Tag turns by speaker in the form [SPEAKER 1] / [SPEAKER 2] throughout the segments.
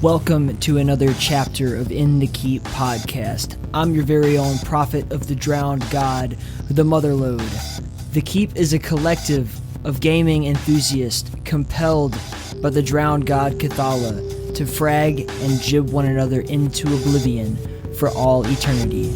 [SPEAKER 1] Welcome to another chapter of In the Keep podcast. I'm your very own prophet of the drowned god, the Motherlode. The Keep is a collective of gaming enthusiasts compelled by the drowned god Cathala to frag and jib one another into oblivion for all eternity.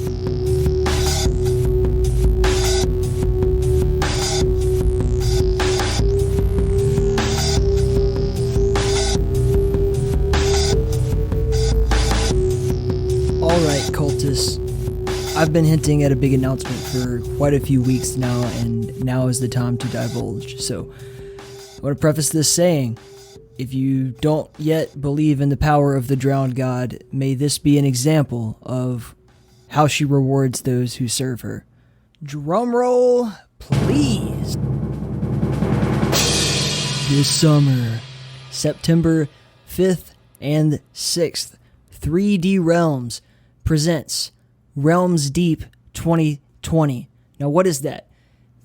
[SPEAKER 1] Alright, cultists, I've been hinting at a big announcement for quite a few weeks now, and now is the time to divulge. So, I want to preface this saying, if you don't yet believe in the power of the drowned god, may this be an example of how she rewards those who serve her. Drumroll, please! This summer, September 5th and 6th, 3D Realms presents Realms Deep 2020. Now, what is that?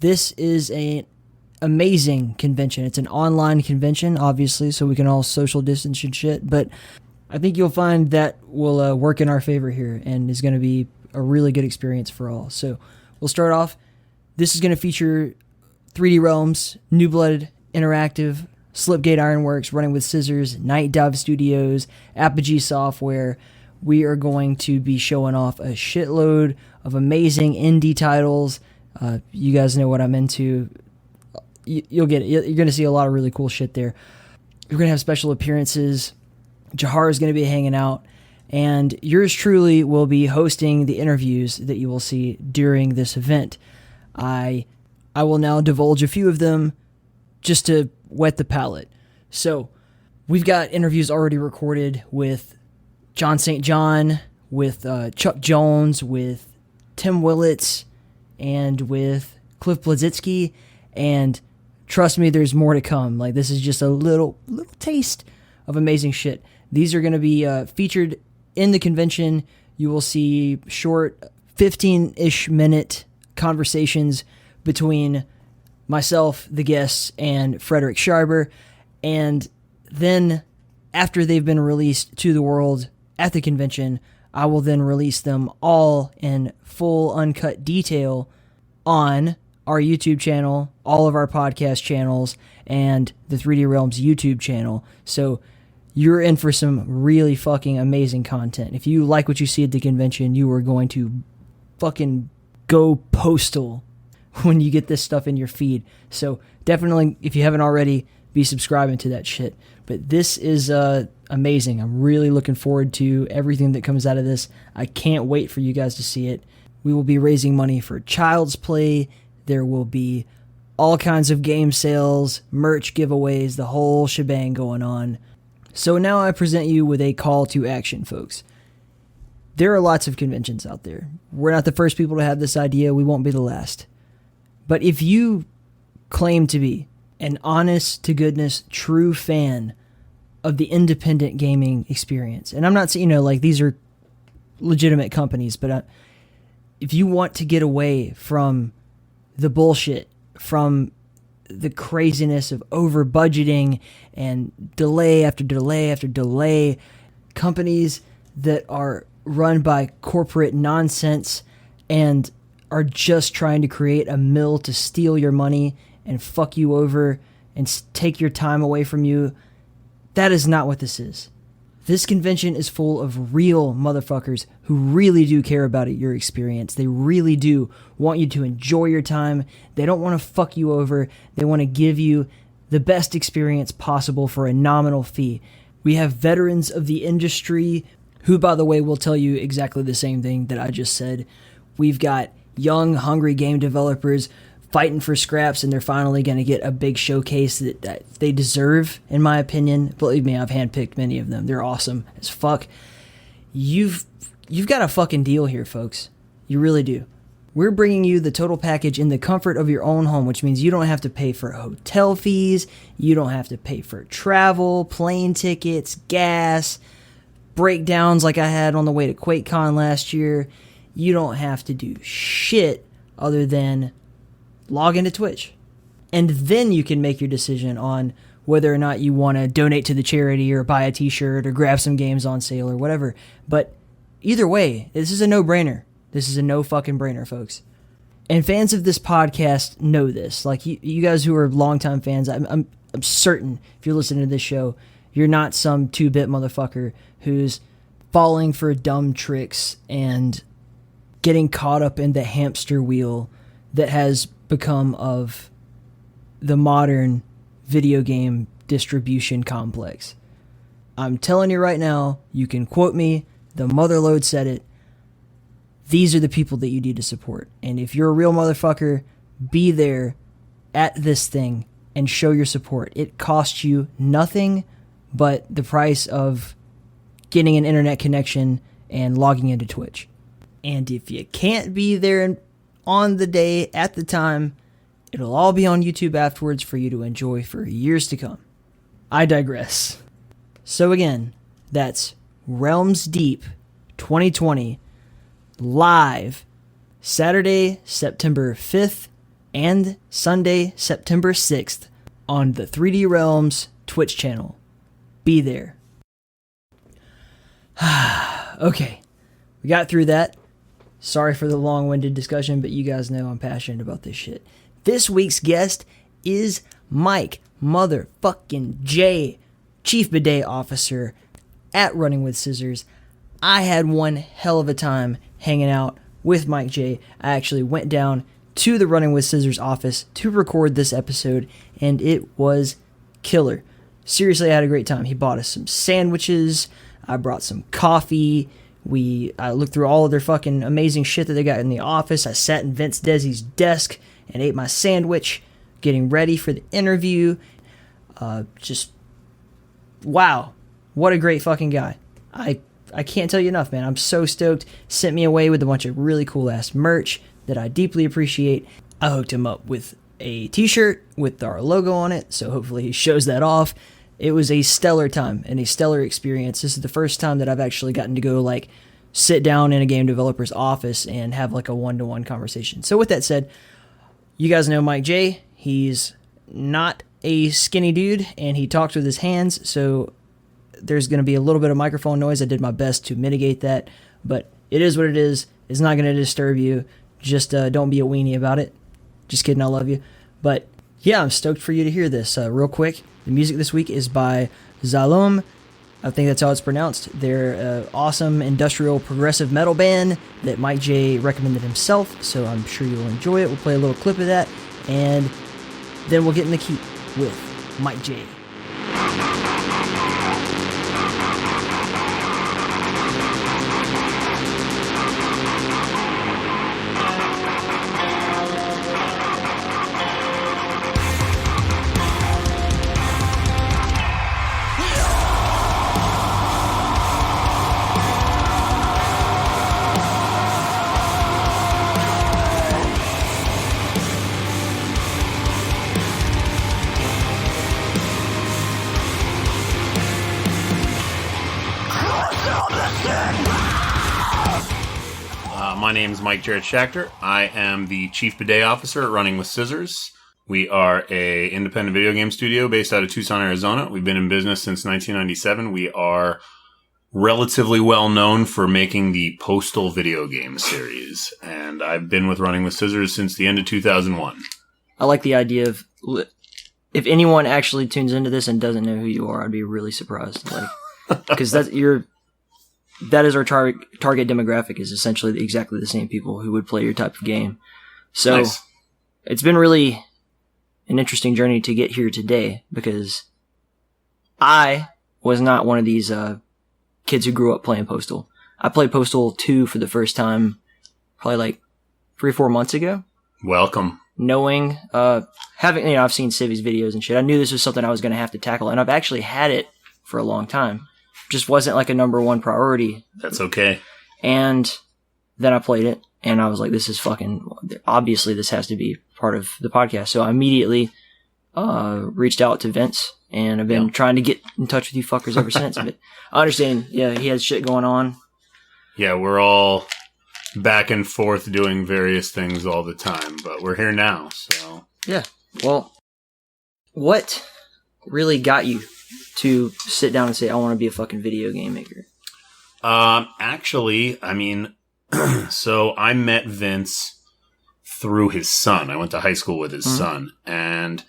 [SPEAKER 1] This is an amazing convention. It's an online convention, obviously, so we can all social distance and shit, but I think you'll find that will work in our favor here and is going to be a really good experience for all. So we'll start off. This is going to feature 3D Realms, New Blood Interactive, Slipgate Ironworks, Running with Scissors, Night Dive Studios, Apogee Software. We are going to be showing off a shitload of amazing indie titles. You guys know what I'm into. You'll get it. You're going to see a lot of really cool shit there. We're going to have special appearances. Jahar is going to be hanging out. And yours truly will be hosting the interviews that you will see during this event. I will now divulge a few of them just to whet the palate. So, we've got interviews already recorded with Jon St, with Chuck Jones, with Tim Willits, and with Cliff Blazitsky, and trust me, there's more to come. Like, this is just a little taste of amazing shit. These are going to be featured in the convention. You will see short 15-ish minute conversations between myself, the guests, and Frederick Schreiber, and then after they've been released to the world at the convention, I will then release them all in full uncut detail on our YouTube channel, all of our podcast channels, and the 3D Realms YouTube channel. So you're in for some really fucking amazing content. If you like what you see at the convention, you are going to fucking go postal when you get this stuff in your feed. So definitely, if you haven't already, be subscribing to that shit. But this is amazing. I'm really looking forward to everything that comes out of this. I can't wait for you guys to see it. We will be raising money for Child's Play. There will be all kinds of game sales, merch giveaways, the whole shebang going on. So now I present you with a call to action, folks. There are lots of conventions out there. We're not the first people to have this idea. We won't be the last. But if you claim to be an honest-to-goodness, true fan of the independent gaming experience, and I'm not saying, like, these are legitimate companies, but if you want to get away from the bullshit, from the craziness of over-budgeting and delay after delay after delay, companies that are run by corporate nonsense and are just trying to create a mill to steal your money and fuck you over and take your time away from you, that is not what this is. This convention is full of real motherfuckers who really do care about your experience. They really do want you to enjoy your time. They don't want to fuck you over. They want to give you the best experience possible for a nominal fee. We have veterans of the industry who, by the way, will tell you exactly the same thing that I just said. We've got young, hungry game developers fighting for scraps, and they're finally going to get a big showcase that they deserve, in my opinion. Believe me, I've handpicked many of them. They're awesome as fuck. You've got a fucking deal here, folks. You really do. We're bringing you the total package in the comfort of your own home, which means you don't have to pay for hotel fees, you don't have to pay for travel, plane tickets, gas, breakdowns like I had on the way to QuakeCon last year. You don't have to do shit other than log into Twitch. And then you can make your decision on whether or not you want to donate to the charity or buy a t-shirt or grab some games on sale or whatever. But either way, this is a no-brainer. This is a no fucking brainer, folks. And fans of this podcast know this. Like, you guys who are longtime fans, I'm certain if you're listening to this show, you're not some 2-bit motherfucker who's falling for dumb tricks and getting caught up in the hamster wheel that has become of the modern video game distribution complex. I'm telling you right now, you can quote me, the motherlode said it. These are the people that you need to support. And if you're a real motherfucker, be there at this thing and show your support. It costs you nothing but the price of getting an internet connection and logging into Twitch. And if you can't be there on the day at the time, it'll all be on YouTube afterwards for you to enjoy for years to come. I digress. So again, that's Realms Deep 2020 live Saturday, September 5th and Sunday, September 6th on the 3D Realms Twitch channel. Be there. Okay, we got through that. Sorry for the long-winded discussion, but you guys know I'm passionate about this shit. This week's guest is Mike motherfucking J, Chief Bidet Officer at Running with Scissors. I had one hell of a time hanging out with MikeJ. I actually went down to the Running with Scissors office to record this episode, and it was killer. Seriously, I had a great time. He bought us some sandwiches. I brought some coffee. I looked through all of their fucking amazing shit that they got in the office. I sat in Vince Desi's desk and ate my sandwich, getting ready for the interview. Just, wow. What a great fucking guy. I can't tell you enough, man. I'm so stoked. Sent me away with a bunch of really cool-ass merch that I deeply appreciate. I hooked him up with a t-shirt with our logo on it, so hopefully he shows that off. It was a stellar time and a stellar experience. This is the first time that I've actually gotten to go, like, sit down in a game developer's office and have, like, a one-to-one conversation. So with that said, you guys know MikeJ. He's not a skinny dude, and he talks with his hands, so there's going to be a little bit of microphone noise. I did my best to mitigate that, but it is what it is. It's not going to disturb you. Just don't be a weenie about it. Just kidding, I love you. But yeah, I'm stoked for you to hear this. Real quick, the music this week is by Zalom. I think that's how it's pronounced. They're an awesome industrial progressive metal band that MikeJ recommended himself, so I'm sure you'll enjoy it. We'll play a little clip of that, and then we'll get in the key with MikeJ.
[SPEAKER 2] My name is Mike Jaret-Schachter. I am the Chief Bidet Officer at Running with Scissors. We are a independent video game studio based out of Tucson, Arizona. We've been in business since 1997. We are relatively well known for making the Postal video game series, and I've been with Running with Scissors since the end of 2001. I
[SPEAKER 1] like the idea of, if anyone actually tunes into this and doesn't know who you are, I'd be really surprised. Like, because that is our target demographic, is essentially exactly the same people who would play your type of game. So nice. It's been really an interesting journey to get here today, because I was not one of these kids who grew up playing Postal. I played Postal 2 for the first time probably like 3 or 4 months ago.
[SPEAKER 2] Welcome.
[SPEAKER 1] Knowing, I've seen Civi's videos and shit. I knew this was something I was going to have to tackle, and I've actually had it for a long time. Just wasn't like a number one priority.
[SPEAKER 2] That's okay.
[SPEAKER 1] And then I played it, and I was like, this is fucking, obviously this has to be part of the podcast. So I immediately reached out to Vince, and I've been trying to get in touch with you fuckers ever since. But I understand, he has shit going on.
[SPEAKER 2] Yeah, we're all back and forth doing various things all the time, but we're here now, so.
[SPEAKER 1] Yeah. Well, what really got you to sit down and say, I want to be a fucking video game maker?
[SPEAKER 2] Actually, I mean, so I met Vince through his son. I went to high school with his son, and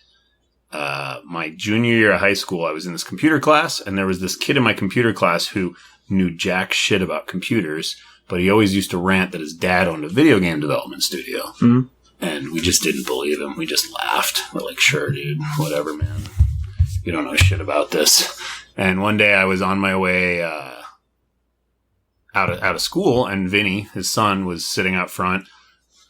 [SPEAKER 2] my junior year of high school, I was in this computer class, and there was this kid in my computer class who knew jack shit about computers, but he always used to rant that his dad owned a video game development studio. Mm-hmm. And we just didn't believe him. We just laughed. We're like, sure, dude, whatever, man. You don't know shit about this. And one day I was on my way out of school, and Vinny, his son, was sitting out front.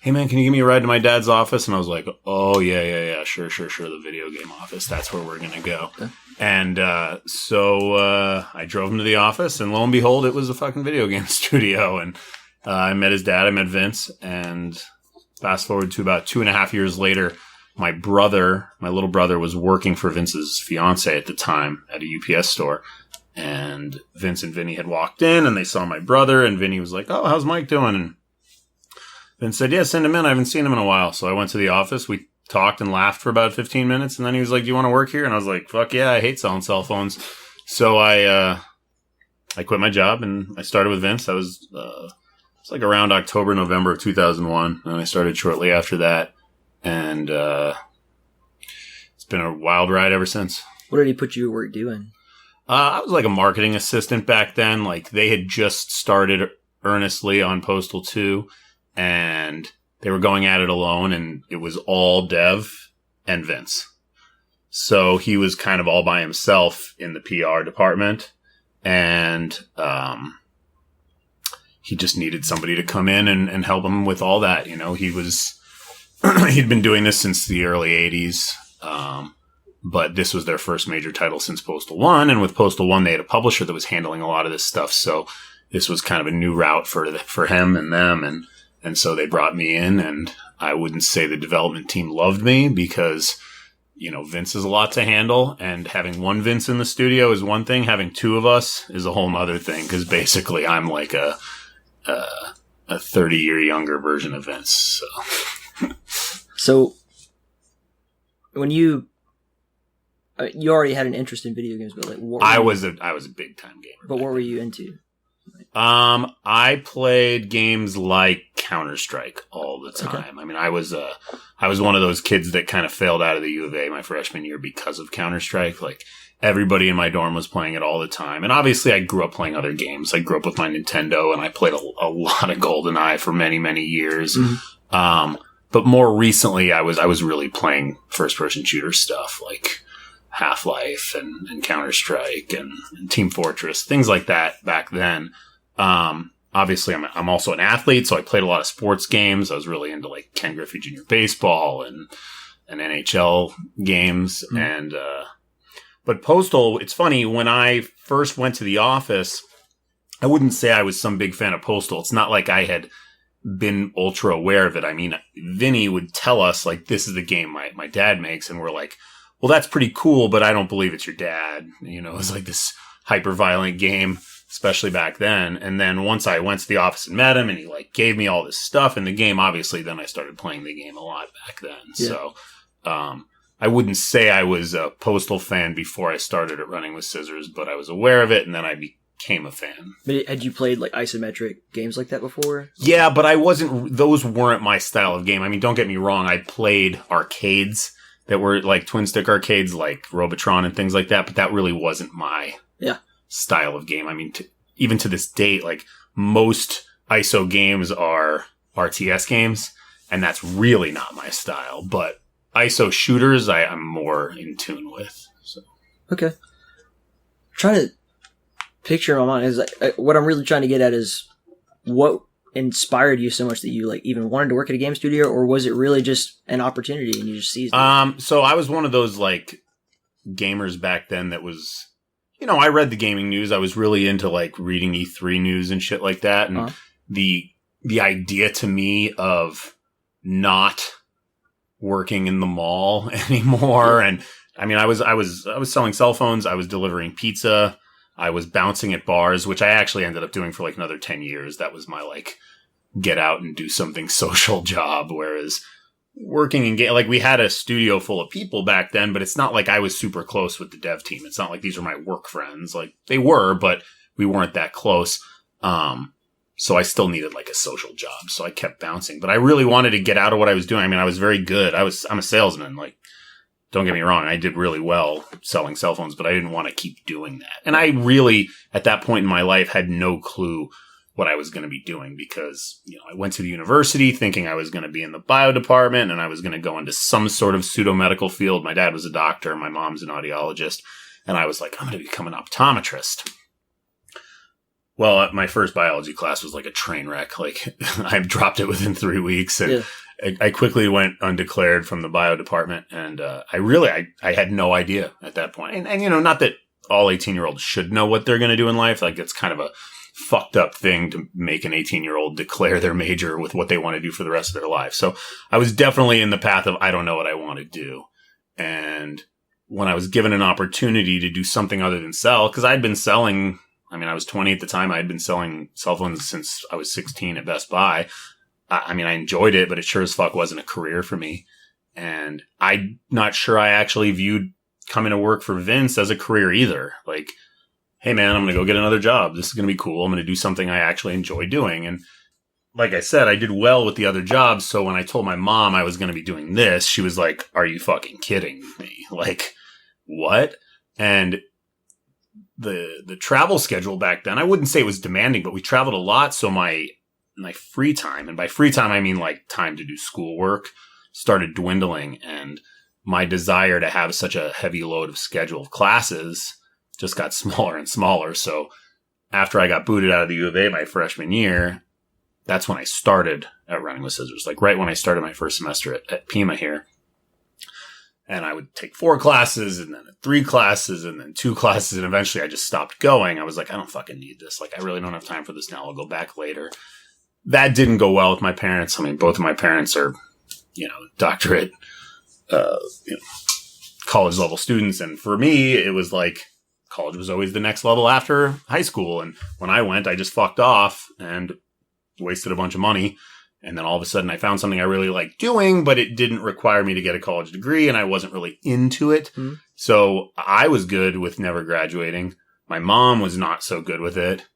[SPEAKER 2] Hey, man, can you give me a ride to my dad's office? And I was like, oh, yeah, sure, the video game office. That's where we're going to go. Okay. And so I drove him to the office, and lo and behold, it was a fucking video game studio. And I met his dad. I met Vince. And fast forward to about 2.5 years later, my little brother, was working for Vince's fiance at the time at a UPS store. And Vince and Vinny had walked in, and they saw my brother, and Vinny was like, oh, how's Mike doing? And Vince said, yeah, send him in. I haven't seen him in a while. So I went to the office. We talked and laughed for about 15 minutes. And then he was like, do you want to work here? And I was like, fuck yeah, I hate selling cell phones. So I quit my job, and I started with Vince. That was it's like around October, November of 2001. And I started shortly after that. And it's been a wild ride ever since.
[SPEAKER 1] What did he put you to work doing?
[SPEAKER 2] I was like a marketing assistant back then. Like, they had just started earnestly on Postal 2, and they were going at it alone, and it was all Dev and Vince. So he was kind of all by himself in the PR department, and he just needed somebody to come in and help him with all that. You know, he was he'd been doing this since the early 80s. But this was their first major title since Postal 1. And with Postal 1, they had a publisher that was handling a lot of this stuff. So this was kind of a new route for him and them. And so they brought me in, and I wouldn't say the development team loved me because, you know, Vince is a lot to handle. And having one Vince in the studio is one thing. Having two of us is a whole nother thing, because basically I'm like a 30-year younger version of Vince.
[SPEAKER 1] So when you already had an interest in video games, but like,
[SPEAKER 2] I was a big time gamer.
[SPEAKER 1] But what were you into?
[SPEAKER 2] I played games like Counter-Strike all the time. Okay. I mean, I was one of those kids that kind of failed out of the U of A my freshman year because of Counter-Strike. Like, everybody in my dorm was playing it all the time. And obviously I grew up playing other games. I grew up with my Nintendo, and I played a lot of GoldenEye for many, many years. Mm-hmm. But more recently I was really playing first person shooter stuff like Half-Life and Counter-Strike and Team Fortress, things like that back then. Obviously I'm also an athlete, so I played a lot of sports games. I was really into like Ken Griffey Jr. baseball and NHL games. Mm-hmm. But Postal, it's funny, when I first went to the office, I wouldn't say I was some big fan of Postal. It's not like I had been ultra aware of it. I mean, Vinny would tell us like, this is the game my dad makes. And we're like, well, that's pretty cool, but I don't believe it's your dad. You know, it was like this hyper violent game, especially back then. And then once I went to the office and met him, and he like gave me all this stuff in the game, obviously then I started playing the game a lot back then. Yeah. So, I wouldn't say I was a Postal fan before I started at Running with Scissors, but I was aware of it, and then I became a fan.
[SPEAKER 1] But had you played like isometric games like that before?
[SPEAKER 2] Yeah, but those weren't my style of game. I mean, don't get me wrong. I played arcades that were like twin stick arcades, like Robotron and things like that, but that really wasn't my style of game. I mean, even to this date, like most ISO games are RTS games, and that's really not my style. But ISO shooters, I'm more in tune with. So.
[SPEAKER 1] Okay. Trying to picture in my mind is like, what I'm really trying to get at is what inspired you so much that you like even wanted to work at a game studio, or was it really just an opportunity and you just seized it?
[SPEAKER 2] So I was one of those like gamers back then that was, you know, I read the gaming news. I was really into like reading E3 news and shit like that. And the idea to me of not working in the mall anymore. And I mean, I was selling cell phones. I was delivering pizza. I was bouncing at bars, which I actually ended up doing for like another 10 years. That was my like get out and do something social job. Whereas working in game, like we had a studio full of people back then, but it's not like I was super close with the dev team. It's not like these are my work friends. Like they were, but we weren't that close. So I still needed like a social job. So I kept bouncing, but I really wanted to get out of what I was doing. I mean, I was very good. I'm a salesman. Like, don't get me wrong. I did really well selling cell phones, but I didn't want to keep doing that. And I really, at that point in my life, had no clue what I was going to be doing because, I went to the university thinking I was going to be in the bio department and I was going to go into some sort of pseudo-medical field. My dad was a doctor. My mom's an audiologist. And I was like, I'm going to become an optometrist. Well, my first biology class was like a train wreck. Like I dropped it within 3 weeks and I quickly went undeclared from the bio department. And I had no idea at that point. And not that all 18-year-olds should know what they're going to do in life. Like it's kind of a fucked up thing to make an 18-year-old declare their major with what they want to do for the rest of their life. So I was definitely in the path of, I don't know what I want to do. And when I was given an opportunity to do something other than sell, because I'd been selling, I was 20 at the time. I had been selling cell phones since I was 16 at Best Buy. I enjoyed it, but it sure as fuck wasn't a career for me. And I'm not sure I actually viewed coming to work for Vince as a career either. Like, hey man, I'm going to go get another job. This is going to be cool. I'm going to do something I actually enjoy doing. And like I said, I did well with the other jobs. So when I told my mom I was going to be doing this, she was like, are you fucking kidding me? Like, what? And the travel schedule back then, I wouldn't say it was demanding, but we traveled a lot. So my free time, and by free time, I mean like time to do schoolwork, started dwindling. And my desire to have such a heavy load of schedule of classes just got smaller and smaller. So after I got booted out of the U of A my freshman year, that's when I started at Running with Scissors. Like right when I started my first semester at Pima here. And I would take 4 classes and then 3 classes and then 2 classes. And eventually I just stopped going. I was like, I don't fucking need this. Like, I really don't have time for this now. I'll go back later. That didn't go well with my parents. Both of my parents are, doctorate, college level students. And for me, it was like, college was always the next level after high school. And when I went, I just fucked off and wasted a bunch of money. And then all of a sudden I found something I really liked doing, but it didn't require me to get a college degree and I wasn't really into it. Mm-hmm. So I was good with never graduating. My mom was not so good with it.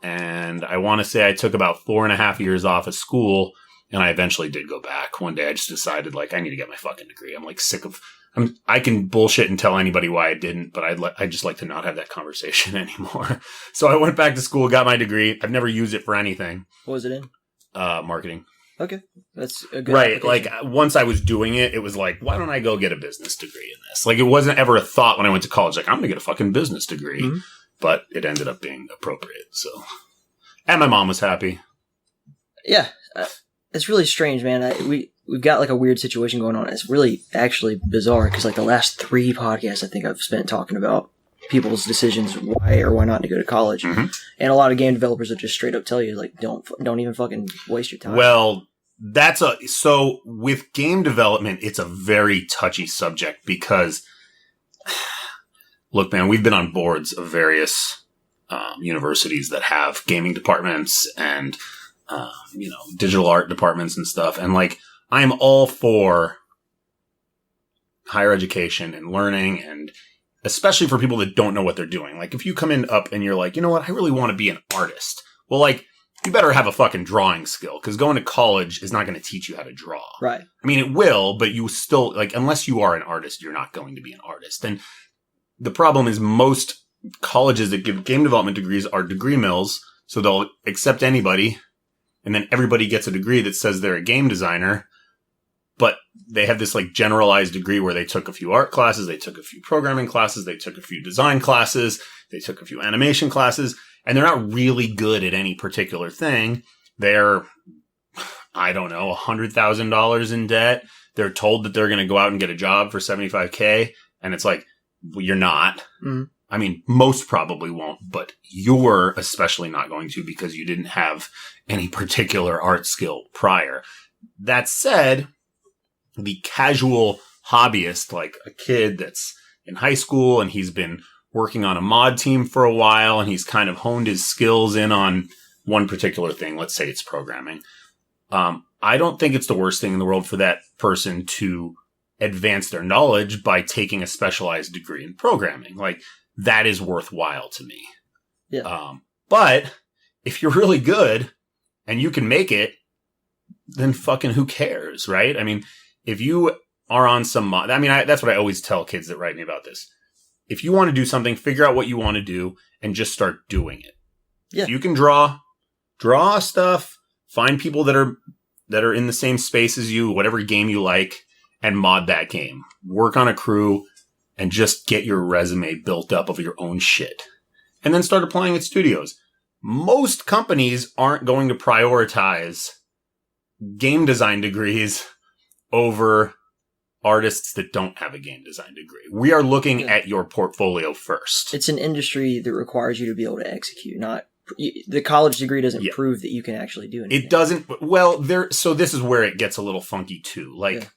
[SPEAKER 2] And I want to say I took about 4.5 years off of school and I eventually did go back. One day I just decided like I need to get my fucking degree. I'm like sick of I can bullshit and tell anybody why I didn't, but I just like to not have that conversation anymore. So I went back to school, got my degree. I've never used it for anything.
[SPEAKER 1] What was it in?
[SPEAKER 2] Marketing.
[SPEAKER 1] Okay. That's a good
[SPEAKER 2] right. Like once I was doing it, it was like, why don't I go get a business degree in this? Like it wasn't ever a thought when I went to college, like I'm going to get a fucking business degree, mm-hmm. But it ended up being appropriate. So, and my mom was happy.
[SPEAKER 1] Yeah. It's really strange, man. We've got like a weird situation going on. It's really actually bizarre because like the last 3 podcasts I think I've spent talking about people's decisions why or why not to go to college. Mm-hmm. And a lot of game developers will just straight up tell you like don't even fucking waste your time.
[SPEAKER 2] Well, so with game development, it's a very touchy subject because look, man, we've been on boards of various universities that have gaming departments and digital art departments and stuff. And like, I'm all for higher education and learning, and especially for people that don't know what they're doing. Like, if you come in up and you're like, you know what, I really want to be an artist. Well, like, you better have a fucking drawing skill because going to college is not going to teach you how to draw.
[SPEAKER 1] Right.
[SPEAKER 2] I mean, it will, but you still, like, unless you are an artist, you're not going to be an artist. And the problem is most colleges that give game development degrees are degree mills. So they'll accept anybody. And then everybody gets a degree that says they're a game designer, but they have this like generalized degree where they took a few art classes, they took a few programming classes, they took a few design classes, they took a few animation classes, and they're not really good at any particular thing. They're, I don't know, $100,000 in debt. They're told that they're going to go out and get a job for $75K. And it's like, well, you're not. Mm-hmm. I mean, most probably won't, but you're especially not going to because you didn't have any particular art skill prior. That said, the casual hobbyist, like a kid that's in high school and he's been working on a mod team for a while and he's kind of honed his skills in on one particular thing. Let's say it's programming. I don't think it's the worst thing in the world for that person to advance their knowledge by taking a specialized degree in programming. Like, that is worthwhile to me.
[SPEAKER 1] Yeah.
[SPEAKER 2] But if you're really good and you can make it, then fucking who cares, right? I mean, if you are on some that's what I always tell kids that write me about this. If you want to do something, figure out what you want to do and just start doing it.
[SPEAKER 1] Yeah.
[SPEAKER 2] If you can draw stuff, find people that are in the same space as you, whatever game you like, and mod that game. Work on a crew and just get your resume built up of your own shit. And then start applying at studios. Most companies aren't going to prioritize game design degrees over artists that don't have a game design degree. We are looking at your portfolio first.
[SPEAKER 1] It's an industry that requires you to be able to execute, not the college degree doesn't prove that you can actually do anything.
[SPEAKER 2] It doesn't. Well, so this is where it gets a little funky too. Like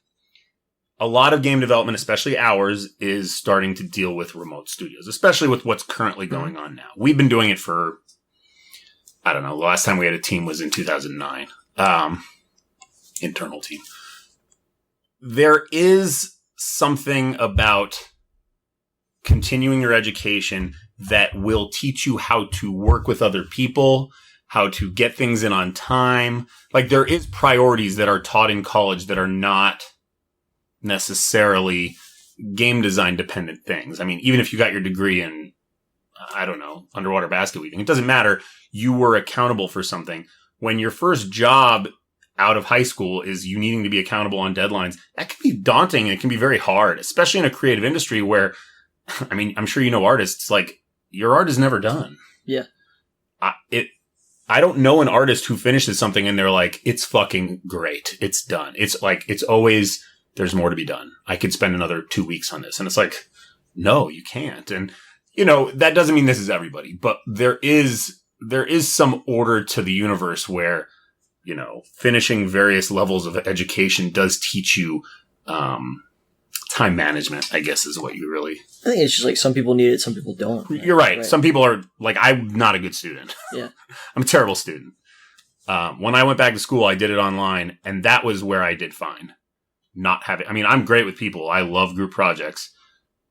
[SPEAKER 2] a lot of game development, especially ours, is starting to deal with remote studios, especially with what's currently going on now. We've been doing it for, I don't know, the last time we had a team was in 2009. Internal team. There is something about continuing your education that will teach you how to work with other people, how to get things in on time. Like, there is priorities that are taught in college that are not necessarily game design dependent things. I mean, even if you got your degree in, I don't know, underwater basket weaving, it doesn't matter. You were accountable for something. When your first job out of high school is you needing to be accountable on deadlines, that can be daunting and it can be very hard, especially in a creative industry where, I mean, I'm sure you know artists, like, your art is never done.
[SPEAKER 1] Yeah.
[SPEAKER 2] I don't know an artist who finishes something and they're like, it's fucking great. It's done. It's like, it's always, there's more to be done. I could spend another 2 weeks on this. And it's like, no, you can't. And, you know, that doesn't mean this is everybody, but there is some order to the universe where, you know, finishing various levels of education does teach you, time management, I guess, is what you really...
[SPEAKER 1] I think it's just like some people need it, some people don't.
[SPEAKER 2] You're right. Some people are like, I'm not a good student.
[SPEAKER 1] Yeah.
[SPEAKER 2] I'm a terrible student. When I went back to school, I did it online, and that was where I did fine. I mean, I'm great with people. I love group projects.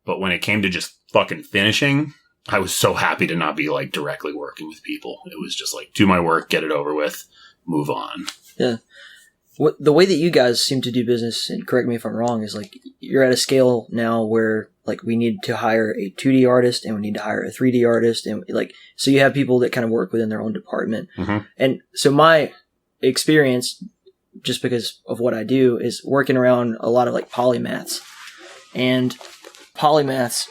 [SPEAKER 2] But when it came to just fucking finishing, I was so happy to not be like directly working with people. It was just like, do my work, get it over with, move on.
[SPEAKER 1] Yeah. The way that you guys seem to do business, and correct me if I'm wrong, is like you're at a scale now where like we need to hire a 2D artist and we need to hire a 3D artist, and like so you have people that kind of work within their own department. Mm-hmm. And so my experience, just because of what I do, is working around a lot of like polymaths, and polymaths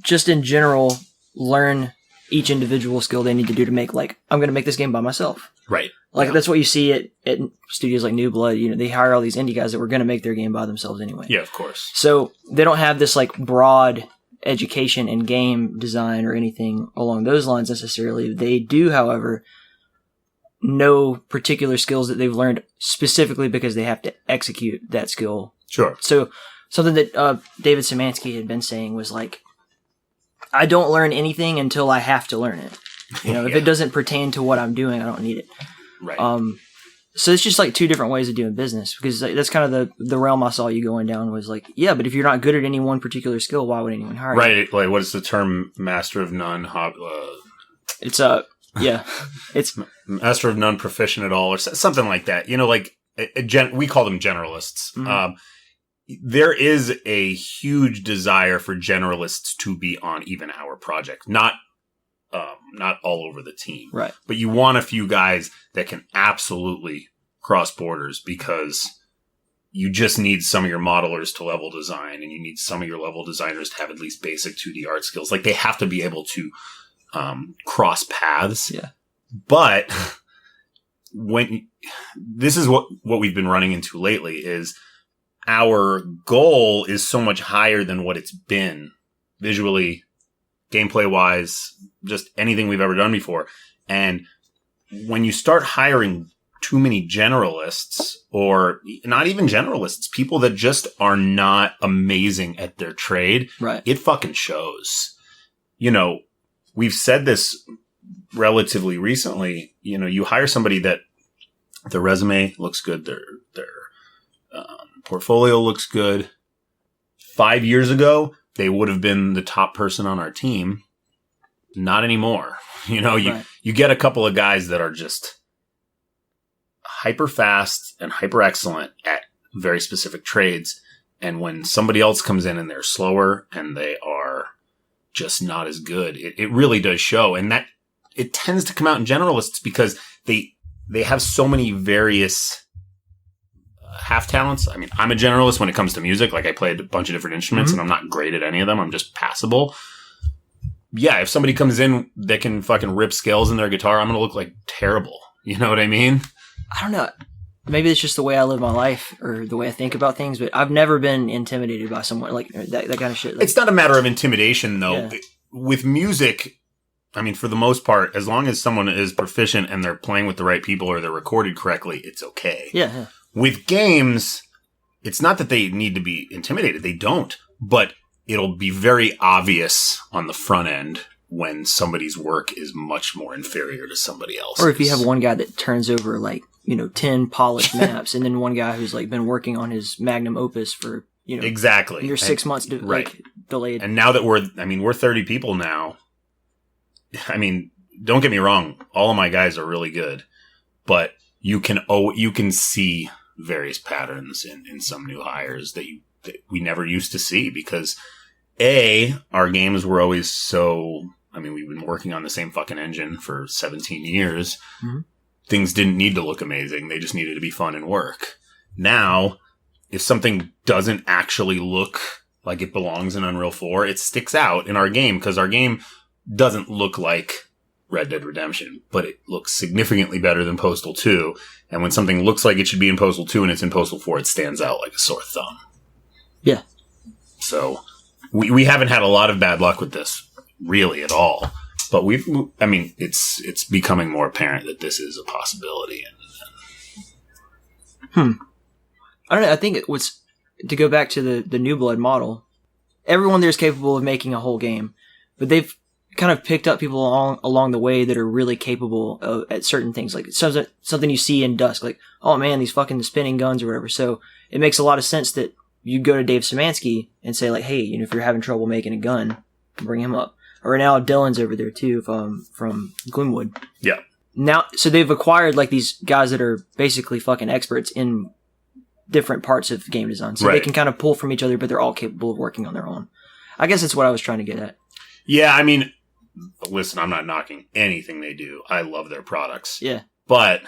[SPEAKER 1] just in general learn each individual skill they need to do to make, like, I'm going to make this game by myself.
[SPEAKER 2] Right.
[SPEAKER 1] Like, that's what you see at studios like New Blood. You know, they hire all these indie guys that were going to make their game by themselves anyway.
[SPEAKER 2] Yeah, of course.
[SPEAKER 1] So they don't have this, like, broad education in game design or anything along those lines necessarily. They do, however, know particular skills that they've learned specifically because they have to execute that skill.
[SPEAKER 2] Sure.
[SPEAKER 1] So something that David Szymanski had been saying was, like, I don't learn anything until I have to learn it. You know, if it doesn't pertain to what I'm doing, I don't need it.
[SPEAKER 2] Right.
[SPEAKER 1] So it's just like two different ways of doing business, because like, that's kind of the realm I saw you going down was like, yeah, but if you're not good at any one particular skill, why would anyone hire you?
[SPEAKER 2] Right. Like, what is the term? Master of none.
[SPEAKER 1] It's it's
[SPEAKER 2] master of none, proficient at all, or something like that. You know, like we call them generalists. Mm-hmm. There is a huge desire for generalists to be on even our project, not all over the team.
[SPEAKER 1] Right.
[SPEAKER 2] But you want a few guys that can absolutely cross borders, because you just need some of your modelers to level design, and you need some of your level designers to have at least basic 2D art skills. Like, they have to be able to cross paths.
[SPEAKER 1] Yeah.
[SPEAKER 2] But this is what we've been running into lately is our goal is so much higher than what it's been visually, gameplay wise, just anything we've ever done before. And when you start hiring too many generalists, or not even generalists, people that just are not amazing at their trade,
[SPEAKER 1] right,
[SPEAKER 2] it fucking shows. You know, we've said this relatively recently. You know, you hire somebody that their resume looks good, their Portfolio looks good. 5 years ago, they would have been the top person on our team. Not anymore. You get a couple of guys that are just hyper fast and hyper excellent at very specific trades. And when somebody else comes in and they're slower and they are just not as good, it really does show. And that it tends to come out in generalists because they have so many various half talents. I mean, I'm a generalist when it comes to music. Like I played a bunch of different instruments and I'm not great at any of them. I'm just passable. Yeah. If somebody comes in that can fucking rip scales in their guitar, I'm going to look like terrible. You know what I mean?
[SPEAKER 1] I don't know. Maybe it's just the way I live my life or the way I think about things, but I've never been intimidated by someone like that kind of shit. Like,
[SPEAKER 2] it's not a matter of intimidation, though. Yeah. With music, I mean, for the most part, as long as someone is proficient and they're playing with the right people or they're recorded correctly, it's okay.
[SPEAKER 1] Yeah.
[SPEAKER 2] With games, it's not that they need to be intimidated. They don't. But it'll be very obvious on the front end when somebody's work is much more inferior to somebody else.
[SPEAKER 1] Or if you have one guy that turns over 10 polished maps and then one guy who's been working on his magnum opus for,
[SPEAKER 2] exactly.
[SPEAKER 1] And you're 6 months delayed.
[SPEAKER 2] And now that we're 30 people now. I mean, don't get me wrong. All of my guys are really good, but you can see various patterns in some new hires that we never used to see because our games were always so, I mean, we've been working on the same fucking engine for 17 years. Mm-hmm. Things didn't need to look amazing. They just needed to be fun and work. Now, if something doesn't actually look like it belongs in Unreal 4, it sticks out in our game because our game doesn't look like Red Dead Redemption, but it looks significantly better than Postal 2. And when something looks like it should be in Postal 2 and it's in Postal 4, it stands out like a sore thumb.
[SPEAKER 1] Yeah.
[SPEAKER 2] So we haven't had a lot of bad luck with this, really, at all. But it's becoming more apparent that this is a possibility.
[SPEAKER 1] I don't know. I think it was, to go back to the New Blood model, everyone there is capable of making a whole game, but they've kind of picked up people along the way that are really capable at certain things, like something you see in Dusk, like, oh man, these fucking spinning guns or whatever. So it makes a lot of sense that you go to Dave Szymanski and say like, hey, if you're having trouble making a gun, bring him up. Or now Dylan's over there too from Gloomwood.
[SPEAKER 2] Yeah.
[SPEAKER 1] Now, so they've acquired these guys that are basically fucking experts in different parts of game design. So They can kind of pull from each other, but they're all capable of working on their own. I guess that's what I was trying to get at.
[SPEAKER 2] Yeah, I mean, listen, I'm not knocking anything they do. I love their products.
[SPEAKER 1] Yeah.
[SPEAKER 2] But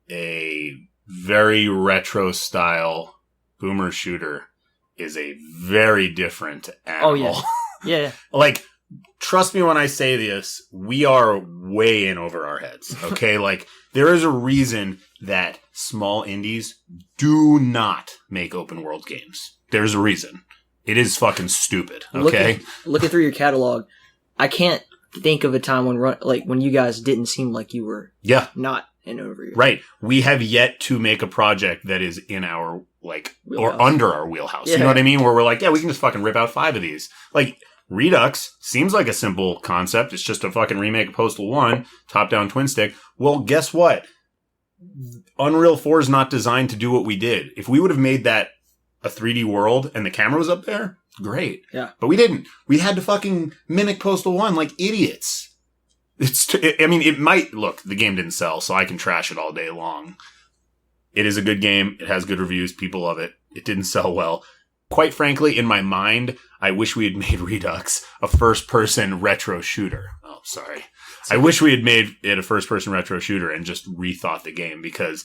[SPEAKER 2] a very retro style boomer shooter is a very different animal.
[SPEAKER 1] Oh, yeah. Yeah.
[SPEAKER 2] Trust me when I say this, we are way in over our heads. Okay? There is a reason that small indies do not make open world games. There's a reason. It is fucking stupid. Okay?
[SPEAKER 1] Looking through your catalog, I can't think of a time when you guys didn't seem like you were not in over your
[SPEAKER 2] right. We have yet to make a project that is in our wheelhouse. Or under our wheelhouse. Yeah. You know what I mean? Where we're like, yeah, we can just fucking rip out 5 of these. Redux seems like a simple concept. It's just a fucking remake of Postal 1, top-down twin stick. Well, guess what? Unreal 4 is not designed to do what we did. If we would have made that a 3D world and the camera was up there, great.
[SPEAKER 1] Yeah.
[SPEAKER 2] But we didn't. We had to fucking mimic Postal 1 like idiots. It might... Look, the game didn't sell, so I can trash it all day long. It is a good game. It has good reviews. People love it. It didn't sell well. Quite frankly, in my mind, I wish we had made Redux a first-person retro shooter. Oh, sorry. I wish we had made it a first-person retro shooter and just rethought the game because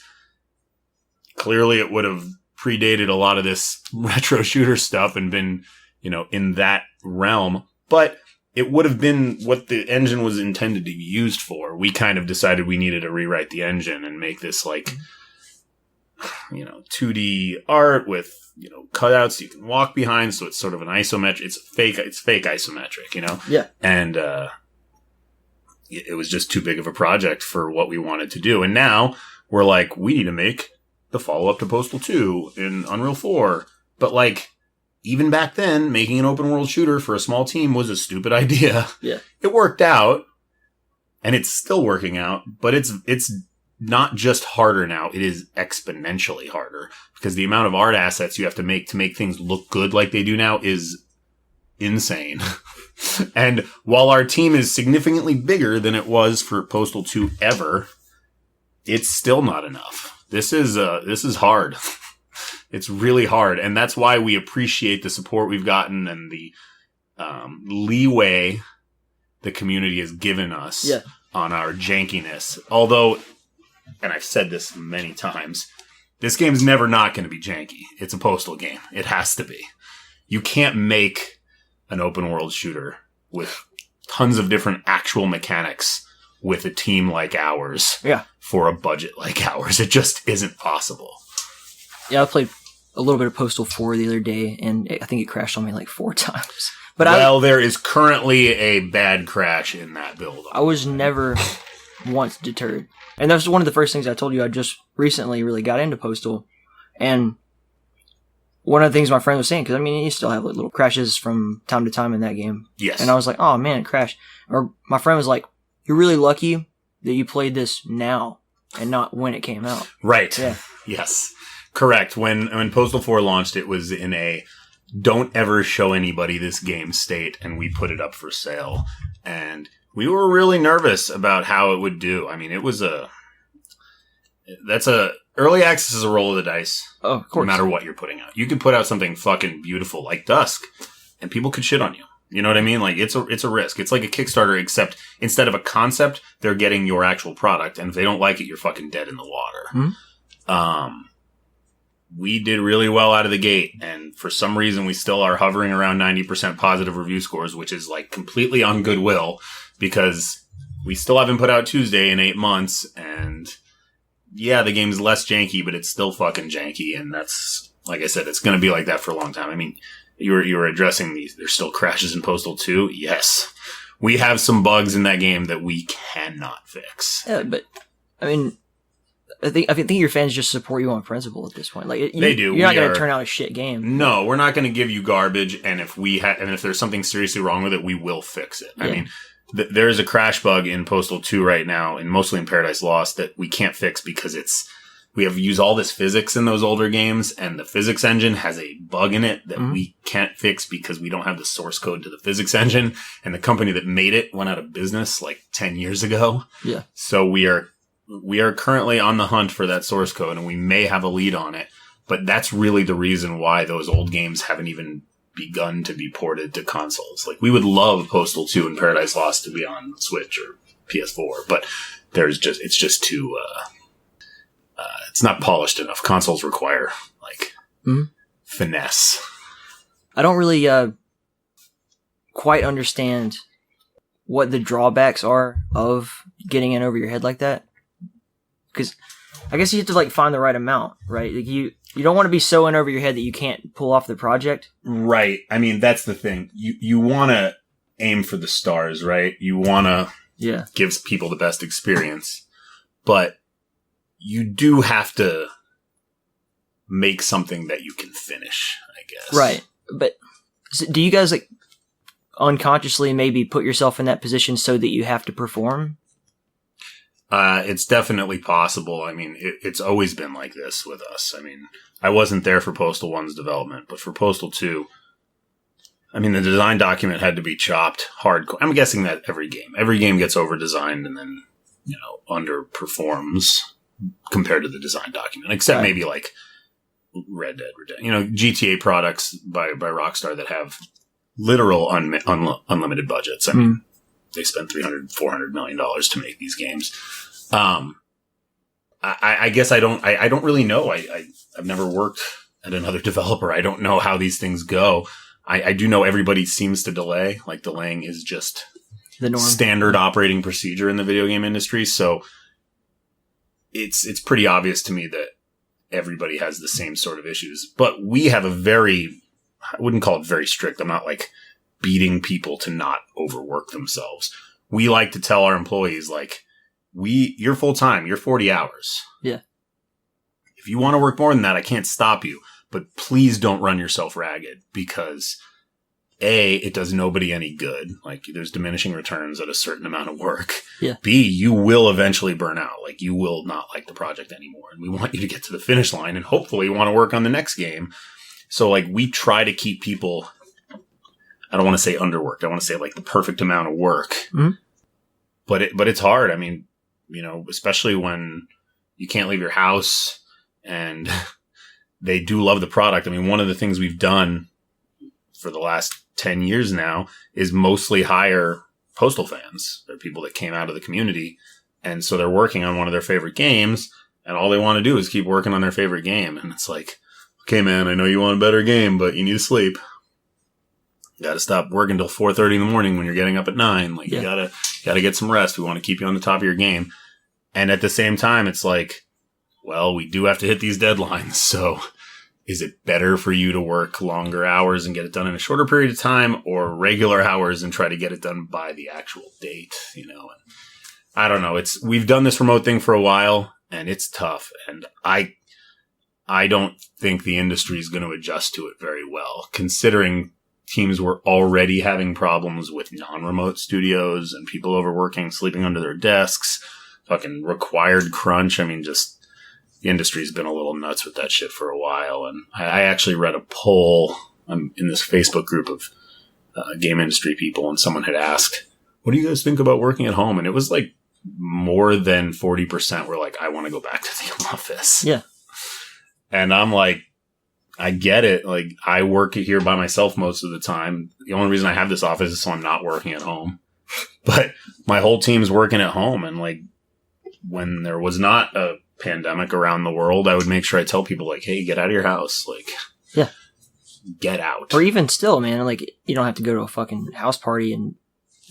[SPEAKER 2] clearly it would have predated a lot of this retro shooter stuff and been, in that realm. But it would have been what the engine was intended to be used for. We kind of decided we needed to rewrite the engine and make this 2D art with, cutouts you can walk behind. So it's sort of an isometric. It's fake isometric,
[SPEAKER 1] Yeah.
[SPEAKER 2] And, it was just too big of a project for what we wanted to do. And now we're like, we need to make the follow-up to Postal 2 in Unreal 4. But even back then, making an open world shooter for a small team was a stupid idea.
[SPEAKER 1] Yeah.
[SPEAKER 2] It worked out and it's still working out, but it's not just harder now, it is exponentially harder because the amount of art assets you have to make things look good like they do now is insane. And while our team is significantly bigger than it was for Postal 2 ever, it's still not enough. This is hard. It's really hard. And that's why we appreciate the support we've gotten and the leeway the community has given us on our jankiness. Although, and I've said this many times, this game's never not going to be janky. It's a Postal game. It has to be. You can't make an open world shooter with tons of different actual mechanics with a team like ours for a budget like ours. It just isn't possible.
[SPEAKER 1] Yeah, I played a little bit of Postal 4 the other day, and I think it crashed on me like 4 times. But
[SPEAKER 2] there is currently a bad crash in that build.
[SPEAKER 1] I was never once deterred. And that was one of the first things I told you. I just recently really got into Postal, and one of the things my friend was saying, because I mean, you still have like little crashes from time to time in that game.
[SPEAKER 2] Yes.
[SPEAKER 1] And I was like, oh man, it crashed. Or my friend was like, you're really lucky that you played this now and not when it came out.
[SPEAKER 2] Right.
[SPEAKER 1] Yeah.
[SPEAKER 2] Yes. Correct. When Postal 4 launched, it was in a don't ever show anybody this game state, and we put it up for sale. And we were really nervous about how it would do. I mean, early access is a roll of the dice.
[SPEAKER 1] Oh, of course.
[SPEAKER 2] No matter what you're putting out. You could put out something fucking beautiful like Dusk, and people could shit on you. You know what I mean? Like, it's a risk. It's like a Kickstarter, except instead of a concept, they're getting your actual product, and if they don't like it, you're fucking dead in the water. Mm-hmm. We did really well out of the gate, and for some reason, we still are hovering around 90% positive review scores, which is like completely on goodwill, because we still haven't put out Tuesday in 8 months, and yeah, the game's less janky, but it's still fucking janky, and that's, like I said, it's going to be like that for a long time. I mean, you were addressing these. There's still crashes in Postal 2. Yes. We have some bugs in that game that we cannot fix.
[SPEAKER 1] Yeah, but, I mean, I think your fans just support you on principle at this point. Like
[SPEAKER 2] they do.
[SPEAKER 1] You're not going to turn out a shit game.
[SPEAKER 2] No, we're not going to give you garbage, and if there's something seriously wrong with it, we will fix it. Yeah. I mean, there is a crash bug in Postal 2 right now, and mostly in Paradise Lost, that we can't fix because we have used all this physics in those older games, and the physics engine has a bug in it that we can't fix because we don't have the source code to the physics engine, and the company that made it went out of business like 10 years ago.
[SPEAKER 1] Yeah.
[SPEAKER 2] So we are currently on the hunt for that source code, and we may have a lead on it, but that's really the reason why those old games haven't even begun to be ported to consoles. Like, we would love Postal 2 and Paradise Lost to be on Switch or PS4, but it's just too, it's not polished enough. Consoles require, like, finesse.
[SPEAKER 1] I don't really, quite understand what the drawbacks are of getting in over your head like that. Because I guess you have to like find the right amount, right? Like you don't want to be so in over your head that you can't pull off the project.
[SPEAKER 2] Right. I mean, that's the thing. You want to aim for the stars, right? You want to give people the best experience, but you do have to make something that you can finish, I guess.
[SPEAKER 1] Right. But do you guys like unconsciously maybe put yourself in that position so that you have to perform?
[SPEAKER 2] It's definitely possible. I mean, it's always been like this with us. I mean, I wasn't there for Postal 1's development, but for Postal 2, I mean, the design document had to be chopped hardcore. I'm guessing that every game gets over-designed and then, underperforms compared to the design document, except maybe like Red Dead Redemption, GTA products by Rockstar that have literal unlimited budgets. I mean, they spend $300-400 million to make these games. I guess I don't really know. I've never worked at another developer. I don't know how these things go. I do know everybody seems to delay. Like, delaying is just
[SPEAKER 1] the norm,
[SPEAKER 2] standard operating procedure in the video game industry. So it's pretty obvious to me that everybody has the same sort of issues. But we have I wouldn't call it very strict. I'm not like beating people to not overwork themselves. We like to tell our employees, like, you're full time, you're 40 hours.
[SPEAKER 1] Yeah.
[SPEAKER 2] If you want to work more than that, I can't stop you, but please don't run yourself ragged, because it does nobody any good. Like, there's diminishing returns at a certain amount of work.
[SPEAKER 1] Yeah.
[SPEAKER 2] B, you will eventually burn out. Like, you will not like the project anymore. And we want you to get to the finish line and hopefully want to work on the next game. So, like, we try to keep people, I don't want to say underworked. I want to say, like, the perfect amount of work.
[SPEAKER 1] Mm-hmm.
[SPEAKER 2] But it's hard. I mean, you know, especially when you can't leave your house and they do love the product. I mean, one of the things we've done for the last 10 years now is mostly hire Postal fans. They're people that came out of the community. And so they're working on one of their favorite games, and all they want to do is keep working on their favorite game. And it's like, okay, man, I know you want a better game, but you need to sleep. You got to stop working till 4:30 in the morning when you're getting up at 9. Like, you gotta get some rest. We want to keep you on the top of your game. And at the same time, it's like, well, we do have to hit these deadlines. So is it better for you to work longer hours and get it done in a shorter period of time, or regular hours and try to get it done by the actual date? You know, and I don't know. We've done this remote thing for a while, and it's tough. And I don't think the industry is going to adjust to it very well, considering teams were already having problems with non-remote studios and people overworking, sleeping under their desks, fucking required crunch. I mean, just the industry's been a little nuts with that shit for a while. And I actually read a poll in this Facebook group of game industry people, and someone had asked, what do you guys think about working at home? And it was like more than 40% were like, I want to go back to the office.
[SPEAKER 1] Yeah.
[SPEAKER 2] And I'm like, I get it. Like, I work here by myself most of the time. The only reason I have this office is so I'm not working at home. But my whole team's working at home. And like, when there was not a pandemic around the world, I would make sure I tell people, like, hey, get out of your house. Like,
[SPEAKER 1] yeah,
[SPEAKER 2] get out.
[SPEAKER 1] Or even still, man, like, you don't have to go to a fucking house party and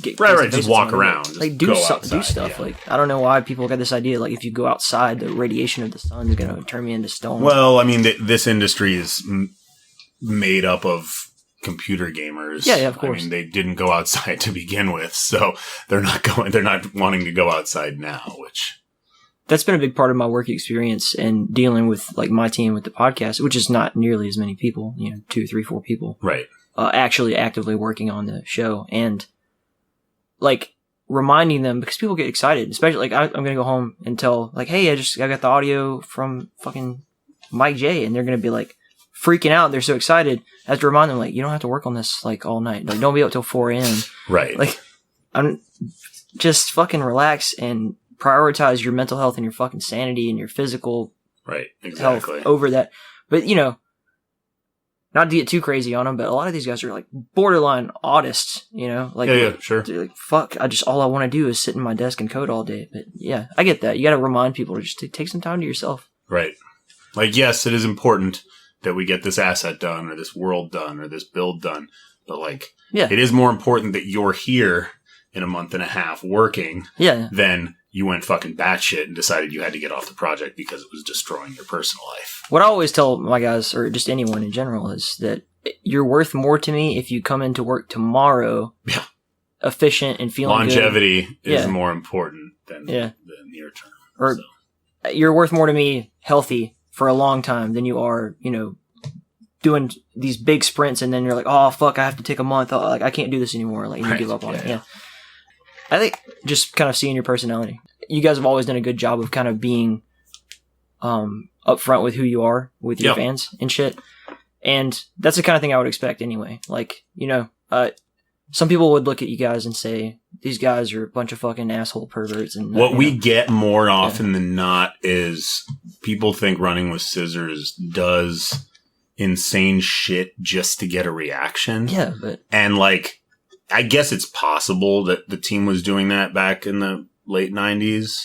[SPEAKER 1] get
[SPEAKER 2] right. Just walk around. Just
[SPEAKER 1] like, do stuff. Yeah. Like, I don't know why people got this idea. Like, if you go outside, the radiation of the sun is going to turn me into stone.
[SPEAKER 2] Well, I mean, this industry is made up of computer gamers.
[SPEAKER 1] Yeah, of course.
[SPEAKER 2] I mean, they didn't go outside to begin with, so they're not wanting to go outside now, which.
[SPEAKER 1] That's been a big part of my work experience and dealing with, like, my team with the podcast, which is not nearly as many people, 2, 3, 4 people.
[SPEAKER 2] Right.
[SPEAKER 1] Actually actively working on the show, and like reminding them, because people get excited, especially like I'm going to go home and tell, like, hey, I got the audio from fucking MikeJ, and they're going to be like freaking out. They're so excited. I have to remind them, like, you don't have to work on this like all night. Like, don't be up till 4 a.m.
[SPEAKER 2] Right.
[SPEAKER 1] Like, I'm just fucking relax and prioritize your mental health and your fucking sanity and your physical health over that. But, not to get too crazy on them, but a lot of these guys are like borderline autists, like,
[SPEAKER 2] yeah, sure.
[SPEAKER 1] Like, fuck, all I want to do is sit in my desk and code all day. But yeah, I get that. You got to remind people to just take some time to yourself.
[SPEAKER 2] Right. Like, yes, it is important that we get this asset done or this world done or this build done. But like, it is more important that you're here in a month and a half working than you went fucking batshit and decided you had to get off the project because it was destroying your personal life.
[SPEAKER 1] What I always tell my guys, or just anyone in general, is that you're worth more to me if you come into work tomorrow efficient and feeling
[SPEAKER 2] longevity
[SPEAKER 1] good.
[SPEAKER 2] Is more important than the near term.
[SPEAKER 1] Or you're worth more to me healthy for a long time than you are, doing these big sprints, and then you're like, oh, fuck, I have to take a month. Like, I can't do this anymore. Like, you give up on it. Yeah. I think just kind of seeing your personality. You guys have always done a good job of kind of being upfront with who you are with your fans and shit. And that's the kind of thing I would expect anyway. Like, some people would look at you guys and say, these guys are a bunch of fucking asshole perverts. And
[SPEAKER 2] what we get more often than not is people think Running with Scissors does insane shit just to get a reaction.
[SPEAKER 1] Yeah, but...
[SPEAKER 2] And like... I guess it's possible that the team was doing that back in the late 90s.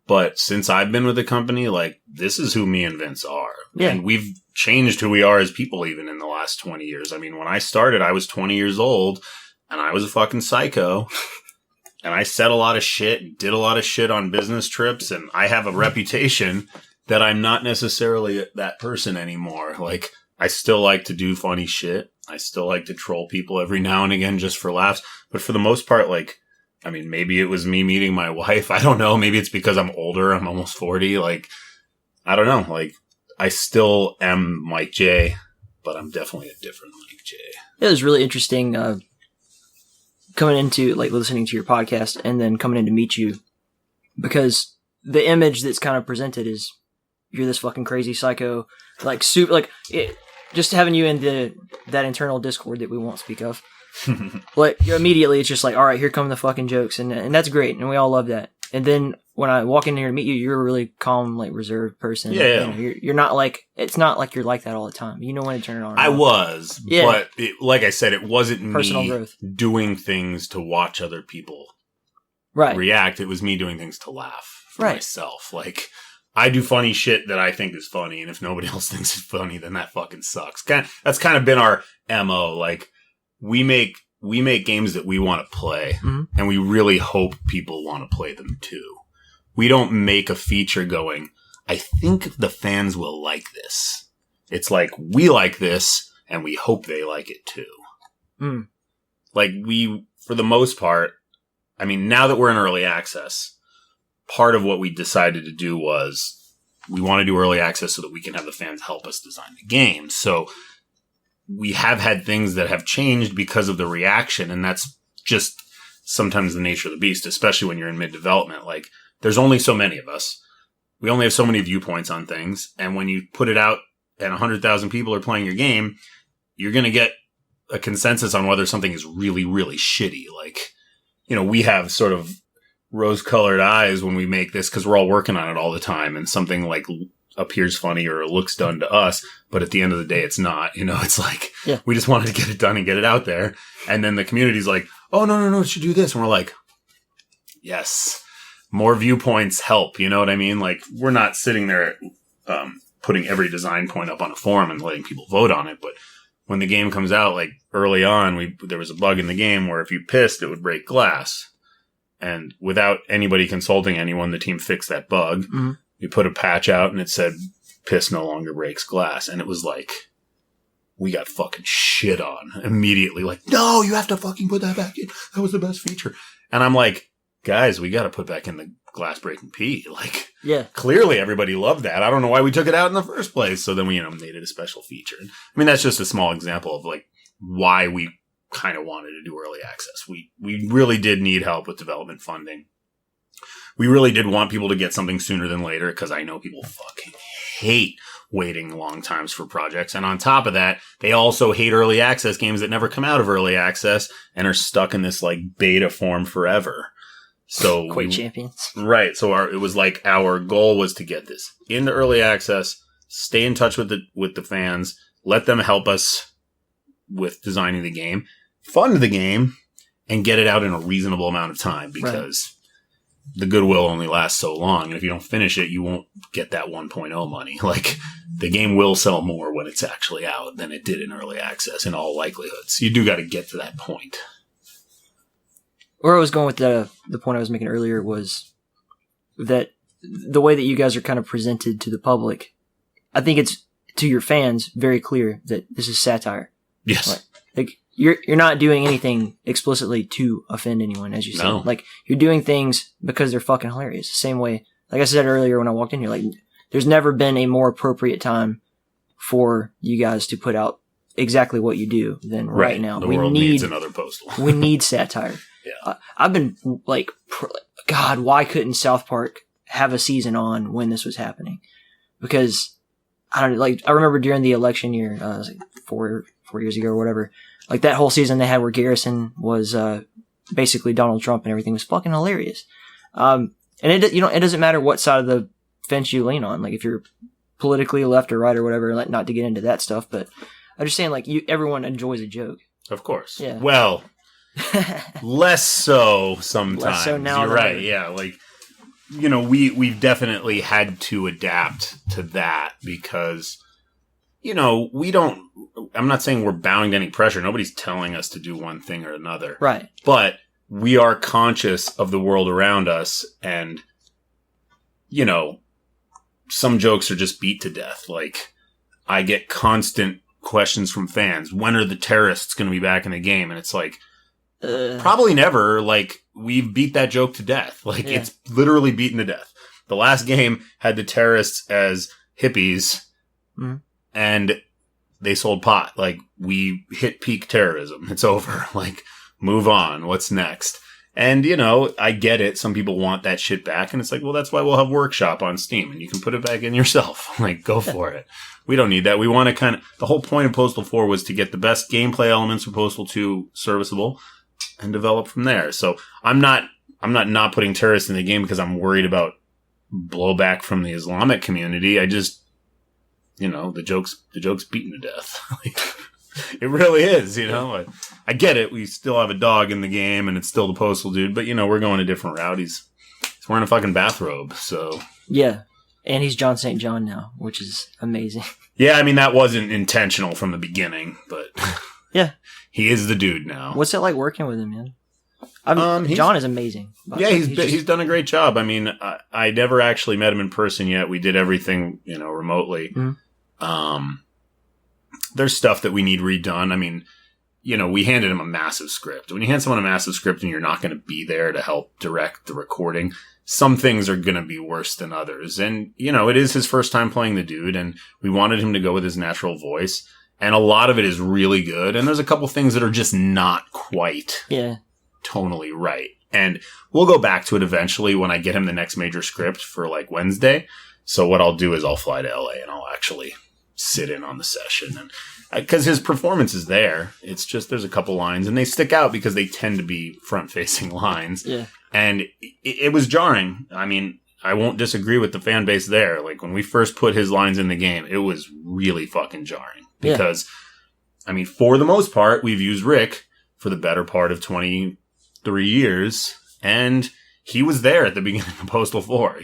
[SPEAKER 2] But since I've been with the company, like, this is who me and Vince are.
[SPEAKER 1] Yeah.
[SPEAKER 2] And we've changed who we are as people even in the last 20 years. I mean, when I started, I was 20 years old and I was a fucking psycho. And I said a lot of shit, did a lot of shit on business trips. And I have a reputation that I'm not necessarily that person anymore. Like, I still like to do funny shit. I still like to troll people every now and again just for laughs. But for the most part, like, I mean, maybe it was me meeting my wife. I don't know. Maybe it's because I'm older. I'm almost 40. Like, I don't know. Like, I still am MikeJ, but I'm definitely a different MikeJ.
[SPEAKER 1] It was really interesting coming into, like, listening to your podcast and then coming in to meet you, because the image that's kind of presented is you're this fucking crazy psycho, like, super, like, just having you in that internal Discord that we won't speak of. Like, immediately it's just like, all right, here come the fucking jokes, and that's great, and we all love that. And then when I walk in here to meet you, you're a really calm, like, reserved person.
[SPEAKER 2] Yeah.
[SPEAKER 1] You know, you're not like, it's not like you're like that all the time. You know when to turn it on.
[SPEAKER 2] I was, but like I said, it wasn't
[SPEAKER 1] Personal
[SPEAKER 2] me
[SPEAKER 1] growth.
[SPEAKER 2] doing things to watch other people
[SPEAKER 1] Right.
[SPEAKER 2] react. It was me doing things to laugh for
[SPEAKER 1] Right.
[SPEAKER 2] myself. Like, I do funny shit that I think is funny, and if nobody else thinks it's funny, then that fucking sucks. That's kind of been our MO. Like, we make games that we want to play, and we really hope people want to play them too. We don't make a feature going, I think the fans will like this. It's like, we like this, and we hope they like it too. Like, we, for the most part, I mean, now that we're in early access, part of what we decided to do was we want to do early access so that we can have the fans help us design the game. So we have had things that have changed because of the reaction, and that's just sometimes the nature of the beast, especially when you're in mid-development. Like, there's only so many of us. We only have so many viewpoints on things, and when you put it out and 100,000 people are playing your game, you're going to get a consensus on whether something is really, really shitty. Like, you know, we have sort of rose-colored eyes when we make this because we're all working on it all the time, and something like appears funny or looks done to us, but at the end of the day, it's not. You know, it's like, we just wanted to get it done and get it out there. And then the community's like, oh, no, it should do this. And we're like, yes, more viewpoints help. You know what I mean? Like, we're not sitting there putting every design point up on a forum and letting people vote on it. But when the game comes out, like early on, there was a bug in the game where if you pissed, it would break glass. And without anybody consulting anyone, the team fixed that bug. We put a patch out and it said, piss no longer breaks glass. And it was like, we got fucking shit on immediately. Like, no, you have to fucking put that back in. That was the best feature. And I'm like, guys, we got to put back in the glass breaking P. Like, clearly everybody loved that. I don't know why we took it out in the first place. So then we, made it a special feature. I mean, that's just a small example of like why we kind of wanted to do early access. We really did need help with development funding. We really did want people to get something sooner than later, because I know people fucking hate waiting long times for projects. And on top of that, they also hate early access games that never come out of early access and are stuck in this like beta form forever. So
[SPEAKER 1] Quake champions.
[SPEAKER 2] Right. So it was like our goal was to get this into early access, stay in touch with the fans, let them help us with designing the game, fund the game, and get it out in a reasonable amount of time, because the goodwill only lasts so long. And if you don't finish it, you won't get that 1.0 money. Like, the game will sell more when it's actually out than it did in early access in all likelihood. So you do got to get to that point.
[SPEAKER 1] Where I was going with the point I was making earlier was that the way that you guys are kind of presented to the public, I think it's, to your fans, very clear that this is satire.
[SPEAKER 2] Yes.
[SPEAKER 1] Like you're not doing anything explicitly to offend anyone, as you said. Like, you're doing things because they're fucking hilarious. The same way, like I said earlier when I walked in here, like, there's never been a more appropriate time for you guys to put out exactly what you do than right now.
[SPEAKER 2] The world needs another Postal.
[SPEAKER 1] We need satire. I've been like, God, why couldn't South Park have a season on when this was happening? Because I remember during the election year, it was like 4 years ago or whatever, like that whole season they had where Garrison was basically Donald Trump and everything was fucking hilarious. And it doesn't matter what side of the fence you lean on. Like, if you're politically left or right or whatever, not to get into that stuff, but I'm just saying, like, everyone enjoys a joke.
[SPEAKER 2] Of course.
[SPEAKER 1] Yeah.
[SPEAKER 2] Well, less so sometimes.
[SPEAKER 1] Less so now.
[SPEAKER 2] You're right. Yeah. Like, we've definitely had to adapt to that because, I'm not saying we're bowing to any pressure. Nobody's telling us to do one thing or another.
[SPEAKER 1] Right.
[SPEAKER 2] But we are conscious of the world around us, and, some jokes are just beat to death. Like, I get constant questions from fans. When are the terrorists going to be back in the game? And it's like, probably never. Like, we've beat that joke to death. Like, it's literally beaten to death. The last game had the terrorists as hippies, and they sold pot. Like, we hit peak terrorism. It's over. Like, move on. What's next? And, you know, I get it. Some people want that shit back. And it's like, well, that's why we'll have Workshop on Steam. And you can put it back in yourself. Like, go for it. We don't need that. We want to kind of... The whole point of Postal 4 was to get the best gameplay elements for Postal 2 serviceable and develop from there. So I'm not putting terrorists in the game because I'm worried about blowback from the Islamic community. I just... You know, the joke's beaten to death. It really is, you know. I get it. We still have a dog in the game, and it's still the Postal Dude. But, you know, we're going a different route. He's wearing a fucking bathrobe, so...
[SPEAKER 1] Yeah, and he's Jon St. John now, which is amazing.
[SPEAKER 2] Yeah, I mean, that wasn't intentional from the beginning, but...
[SPEAKER 1] Yeah.
[SPEAKER 2] He is the dude now.
[SPEAKER 1] What's it like working with him, man? Jon is amazing.
[SPEAKER 2] Yeah, he's done a great job. I mean, I never actually met him in person yet. We did everything, you know, remotely. Mm-hmm. There's stuff that we need redone. I mean, you know, we handed him a massive script. When you hand someone a massive script and you're not going to be there to help direct the recording, some things are going to be worse than others. And, you know, it is his first time playing the dude, and we wanted him to go with his natural voice. And a lot of it is really good. And there's a couple things that are just not quite tonally right. And we'll go back to it eventually when I get him the next major script for, like, Wednesday. So what I'll do is I'll fly to LA and I'll actually sit in on the session, and because his performance is there. It's just there's a couple lines and they stick out because they tend to be front facing lines.
[SPEAKER 1] Yeah.
[SPEAKER 2] And it was jarring. I mean, I won't disagree with the fan base there. Like, when we first put his lines in the game, it was really fucking jarring because I mean, for the most part, we've used Rick for the better part of 23 years, and he was there at the beginning of Postal 4.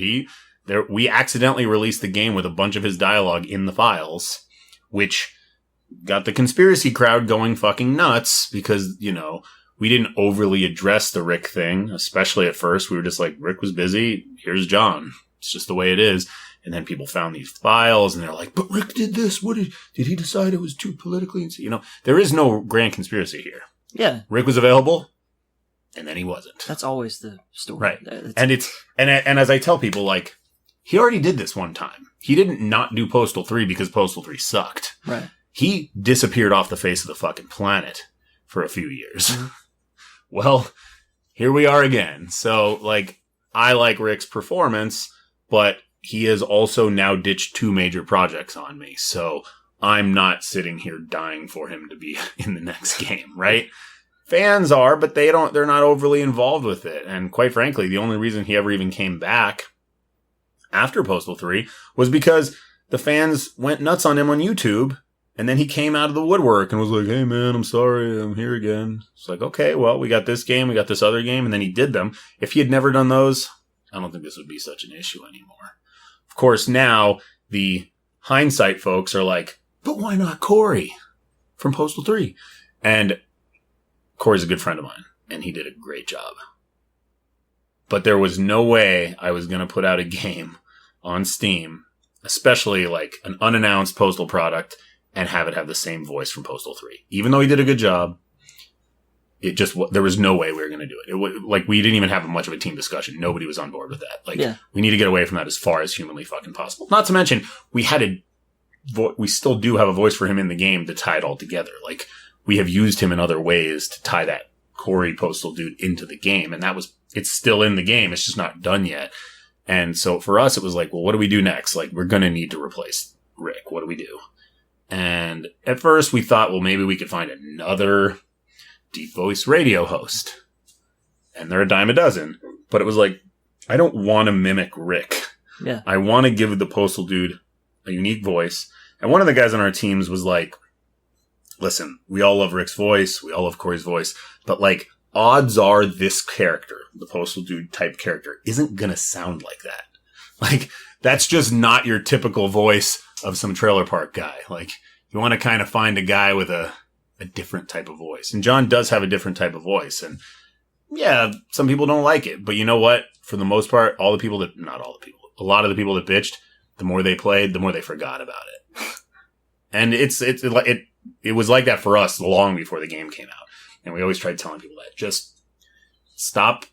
[SPEAKER 2] We accidentally released the game with a bunch of his dialogue in the files, which got the conspiracy crowd going fucking nuts because, you know, we didn't overly address the Rick thing, especially at first. We were just like, Rick was busy. Here's Jon. It's just the way it is. And then people found these files and they're like, but Rick did this. What did he decide it was too politically? You know, there is no grand conspiracy here.
[SPEAKER 1] Yeah.
[SPEAKER 2] Rick was available and then he wasn't.
[SPEAKER 1] That's always the story.
[SPEAKER 2] Right. And as I tell people, like, he already did this one time. He didn't not do Postal 3 because Postal 3 sucked.
[SPEAKER 1] Right.
[SPEAKER 2] He disappeared off the face of the fucking planet for a few years.
[SPEAKER 1] Mm-hmm.
[SPEAKER 2] Well, here we are again. So, like, I like Rick's performance, but he has also now ditched 2 major projects on me. So I'm not sitting here dying for him to be in the next game, right? Fans are, but they're not overly involved with it. And quite frankly, the only reason he ever even came back after Postal 3 was because the fans went nuts on him on YouTube, and then he came out of the woodwork and was like, hey man, I'm sorry, I'm here again. It's like, okay, well, we got this game, we got this other game, and then he did them. If he had never done those, I don't think this would be such an issue anymore. Of course, now the hindsight folks are like, but why not Corey from Postal 3? And Corey's a good friend of mine, and he did a great job. But there was no way I was going to put out a game on Steam, especially like an unannounced Postal product, and have it have the same voice from Postal 3. Even though he did a good job, there was no way we were going to do it. Like, we didn't even have much of a team discussion. Nobody was on board with that. Like, we need to get away from that as far as humanly fucking possible. Not to mention, we still do have a voice for him in the game to tie it all together. Like, we have used him in other ways to tie that Corey Postal Dude into the game, and it's still in the game. It's just not done yet. And so for us, it was like, well, what do we do next? Like, we're going to need to replace Rick. What do we do? And at first we thought, well, maybe we could find another deep voice radio host. And they're a dime a dozen. But it was like, I don't want to mimic Rick.
[SPEAKER 1] Yeah.
[SPEAKER 2] I want to give the Postal Dude a unique voice. And one of the guys on our teams was like, listen, we all love Rick's voice. We all love Corey's voice. But, like, odds are this character, the Postal Dude type character, isn't going to sound like that. Like, that's just not your typical voice of some trailer park guy. Like, you want to kind of find a guy with a different type of voice. And Jon does have a different type of voice. And, yeah, some people don't like it. But you know what? For the most part, a lot of the people that bitched, the more they played, the more they forgot about it. And it was like that for us long before the game came out. And we always tried telling people that. Just stop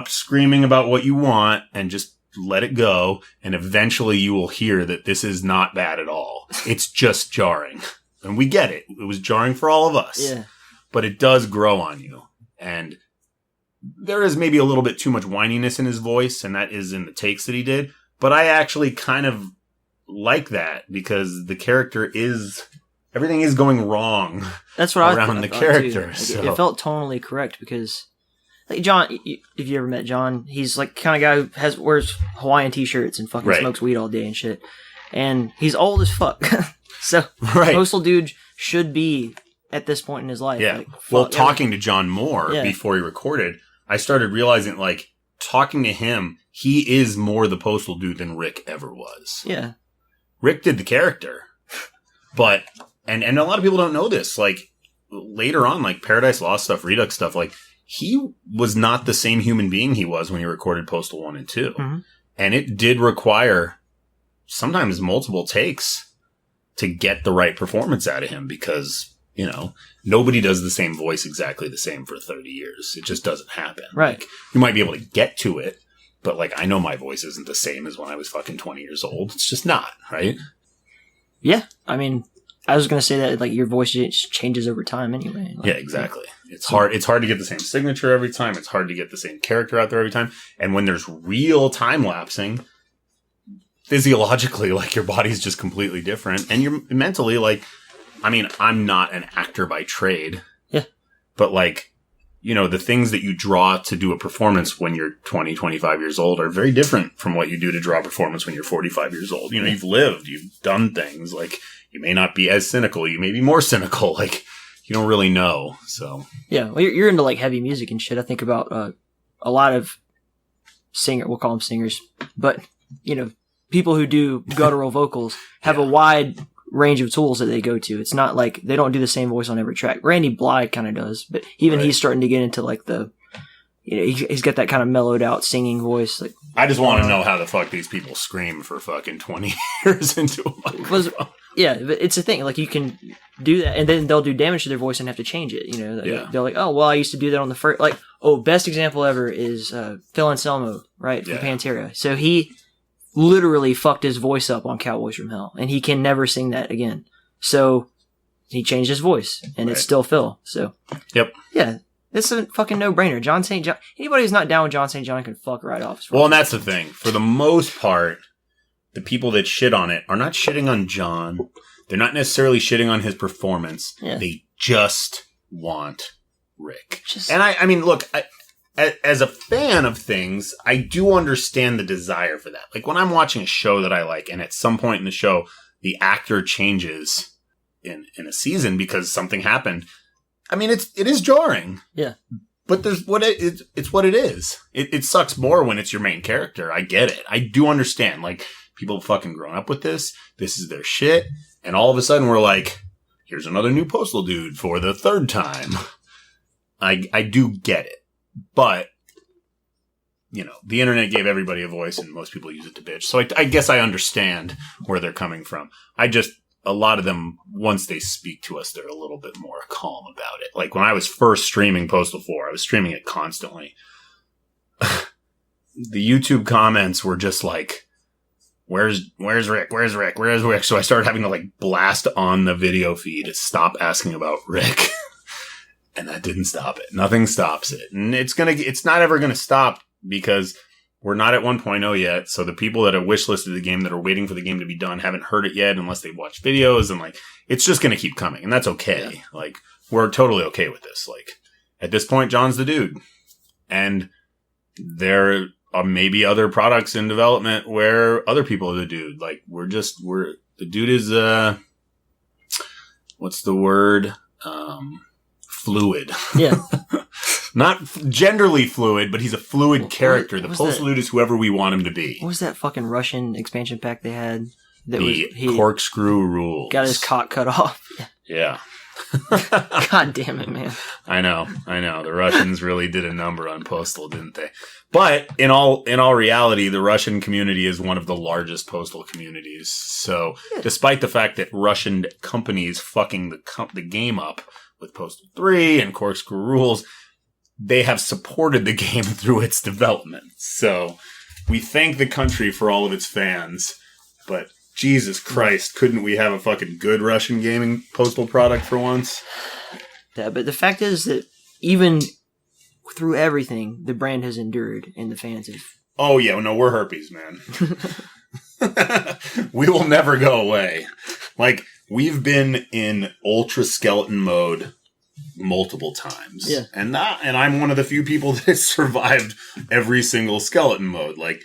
[SPEAKER 2] screaming about what you want and just let it go. And eventually you will hear that this is not bad at all. It's just jarring. And we get it. It was jarring for all of us.
[SPEAKER 1] Yeah.
[SPEAKER 2] But it does grow on you. And there is maybe a little bit too much whininess in his voice, and that is in the takes that he did. But I actually kind of like that because the character everything is going wrong.
[SPEAKER 1] That's what
[SPEAKER 2] around the character.
[SPEAKER 1] Like,
[SPEAKER 2] so.
[SPEAKER 1] It felt tonally correct because, like John, if you ever met John, he's like the kind of guy who wears Hawaiian t-shirts and fucking smokes weed all day and shit. And he's old as fuck. So Postal Dude should be at this point in his life.
[SPEAKER 2] Yeah.
[SPEAKER 1] Like,
[SPEAKER 2] talking to John more before he recorded, I started realizing, like, talking to him, he is more the Postal Dude than Rick ever was.
[SPEAKER 1] Yeah.
[SPEAKER 2] Rick did the character. But, and a lot of people don't know this, like, later on, like, Paradise Lost stuff, Redux stuff, like, he was not the same human being he was when he recorded Postal 1 and 2. Mm-hmm. And it did require sometimes multiple takes to get the right performance out of him because, you know, nobody does the same voice exactly the same for 30 years. It just doesn't happen.
[SPEAKER 1] Right.
[SPEAKER 2] Like, you might be able to get to it, but, like, I know my voice isn't the same as when I was fucking 20 years old. It's just not, right?
[SPEAKER 1] Yeah. I mean, I was going to say that, like, your voice changes over time anyway. Like,
[SPEAKER 2] yeah, exactly. It's hard to get the same signature every time. It's hard to get the same character out there every time. And when there's real time lapsing, physiologically, like, your body's just completely different. And you're mentally, like, I mean, I'm not an actor by trade.
[SPEAKER 1] Yeah.
[SPEAKER 2] But, like, you know, the things that you draw to do a performance when you're 20, 25 years old are very different from what you do to draw a performance when you're 45 years old. You know, you've lived, you've done things. Like, you may not be as cynical. You may be more cynical. Like, you don't really know. So. Yeah.
[SPEAKER 1] Well, you're into, like, heavy music and shit. I think about a lot of we'll call them singers, but, you know, people who do guttural vocals have a wide range of tools that they go to. It's not like they don't do the same voice on every track. Randy Bly kind of does, but even he's starting to get into, like, the, you know, he's got that kind of mellowed out singing voice. Like,
[SPEAKER 2] I just want to know how the fuck these people scream for fucking 20 years into a microphone.
[SPEAKER 1] Yeah, but it's a thing. Like, you can do that, and then they'll do damage to their voice and have to change it. You know, they're like, oh, well, I used to do that on the first. Like, best example ever is Phil Anselmo, right, from Pantera. So he literally fucked his voice up on Cowboys from Hell, and he can never sing that again. So he changed his voice, and it's still Phil. So yeah, it's a fucking no-brainer. Jon St. John. Anybody who's not down with Jon St. John can fuck right off.
[SPEAKER 2] Well, and that's the thing. For the most part, the people that shit on it are not shitting on John. They're not necessarily shitting on his performance. Yeah. They just want Rick. And I mean, look, as a fan of things, I do understand the desire for that. Like, when I'm watching a show that I like, and at some point in the show, the actor changes in a season because something happened. I mean, it is jarring.
[SPEAKER 1] Yeah.
[SPEAKER 2] But it's what it is. It sucks more when it's your main character. I get it. I do understand. Like, people have fucking grown up with this. This is their shit. And all of a sudden we're like, here's another new Postal Dude for the third time. I do get it. But, you know, the internet gave everybody a voice and most people use it to bitch. So I guess I understand where they're coming from. A lot of them, once they speak to us, they're a little bit more calm about it. Like, when I was first streaming Postal 4, I was streaming it constantly. The YouTube comments were just like, Where's Rick? Where's Rick? Where's Rick? So I started having to, like, blast on the video feed to stop asking about Rick. And that didn't stop it. Nothing stops it. And it's not ever gonna stop because we're not at 1.0 yet. So the people that have wishlisted the game, that are waiting for the game to be done, haven't heard it yet unless they've watched videos. And, like, it's just gonna keep coming. And that's okay. Yeah. Like, we're totally okay with this. Like, at this point, John's the dude. And there are maybe other products in development where other people are the dude. Like, the dude is, what's the word? Fluid.
[SPEAKER 1] Yeah.
[SPEAKER 2] Not genderly fluid, but he's a fluid character. The Postal Dude is whoever we want him to be.
[SPEAKER 1] What was that fucking Russian expansion pack they had?
[SPEAKER 2] He Corkscrew Rules.
[SPEAKER 1] Got his cock cut off.
[SPEAKER 2] Yeah.
[SPEAKER 1] God damn it, man.
[SPEAKER 2] I know. The Russians really did a number on Postal, didn't they? But in all reality, the Russian community is one of the largest postal communities. So, despite the fact that Russian companies fucking the game up with Postal 3 and Corkscrew Rules, they have supported the game through its development. So, we thank the country for all of its fans, but Jesus Christ, couldn't we have a fucking good Russian gaming postal product for once?
[SPEAKER 1] Yeah, but the fact is that even through everything, the brand has endured, and the fans have.
[SPEAKER 2] Oh yeah, no, we're herpes, man. We will never go away. Like, we've been in ultra skeleton mode multiple times.
[SPEAKER 1] Yeah.
[SPEAKER 2] And I'm one of the few people that has survived every single skeleton mode. Like,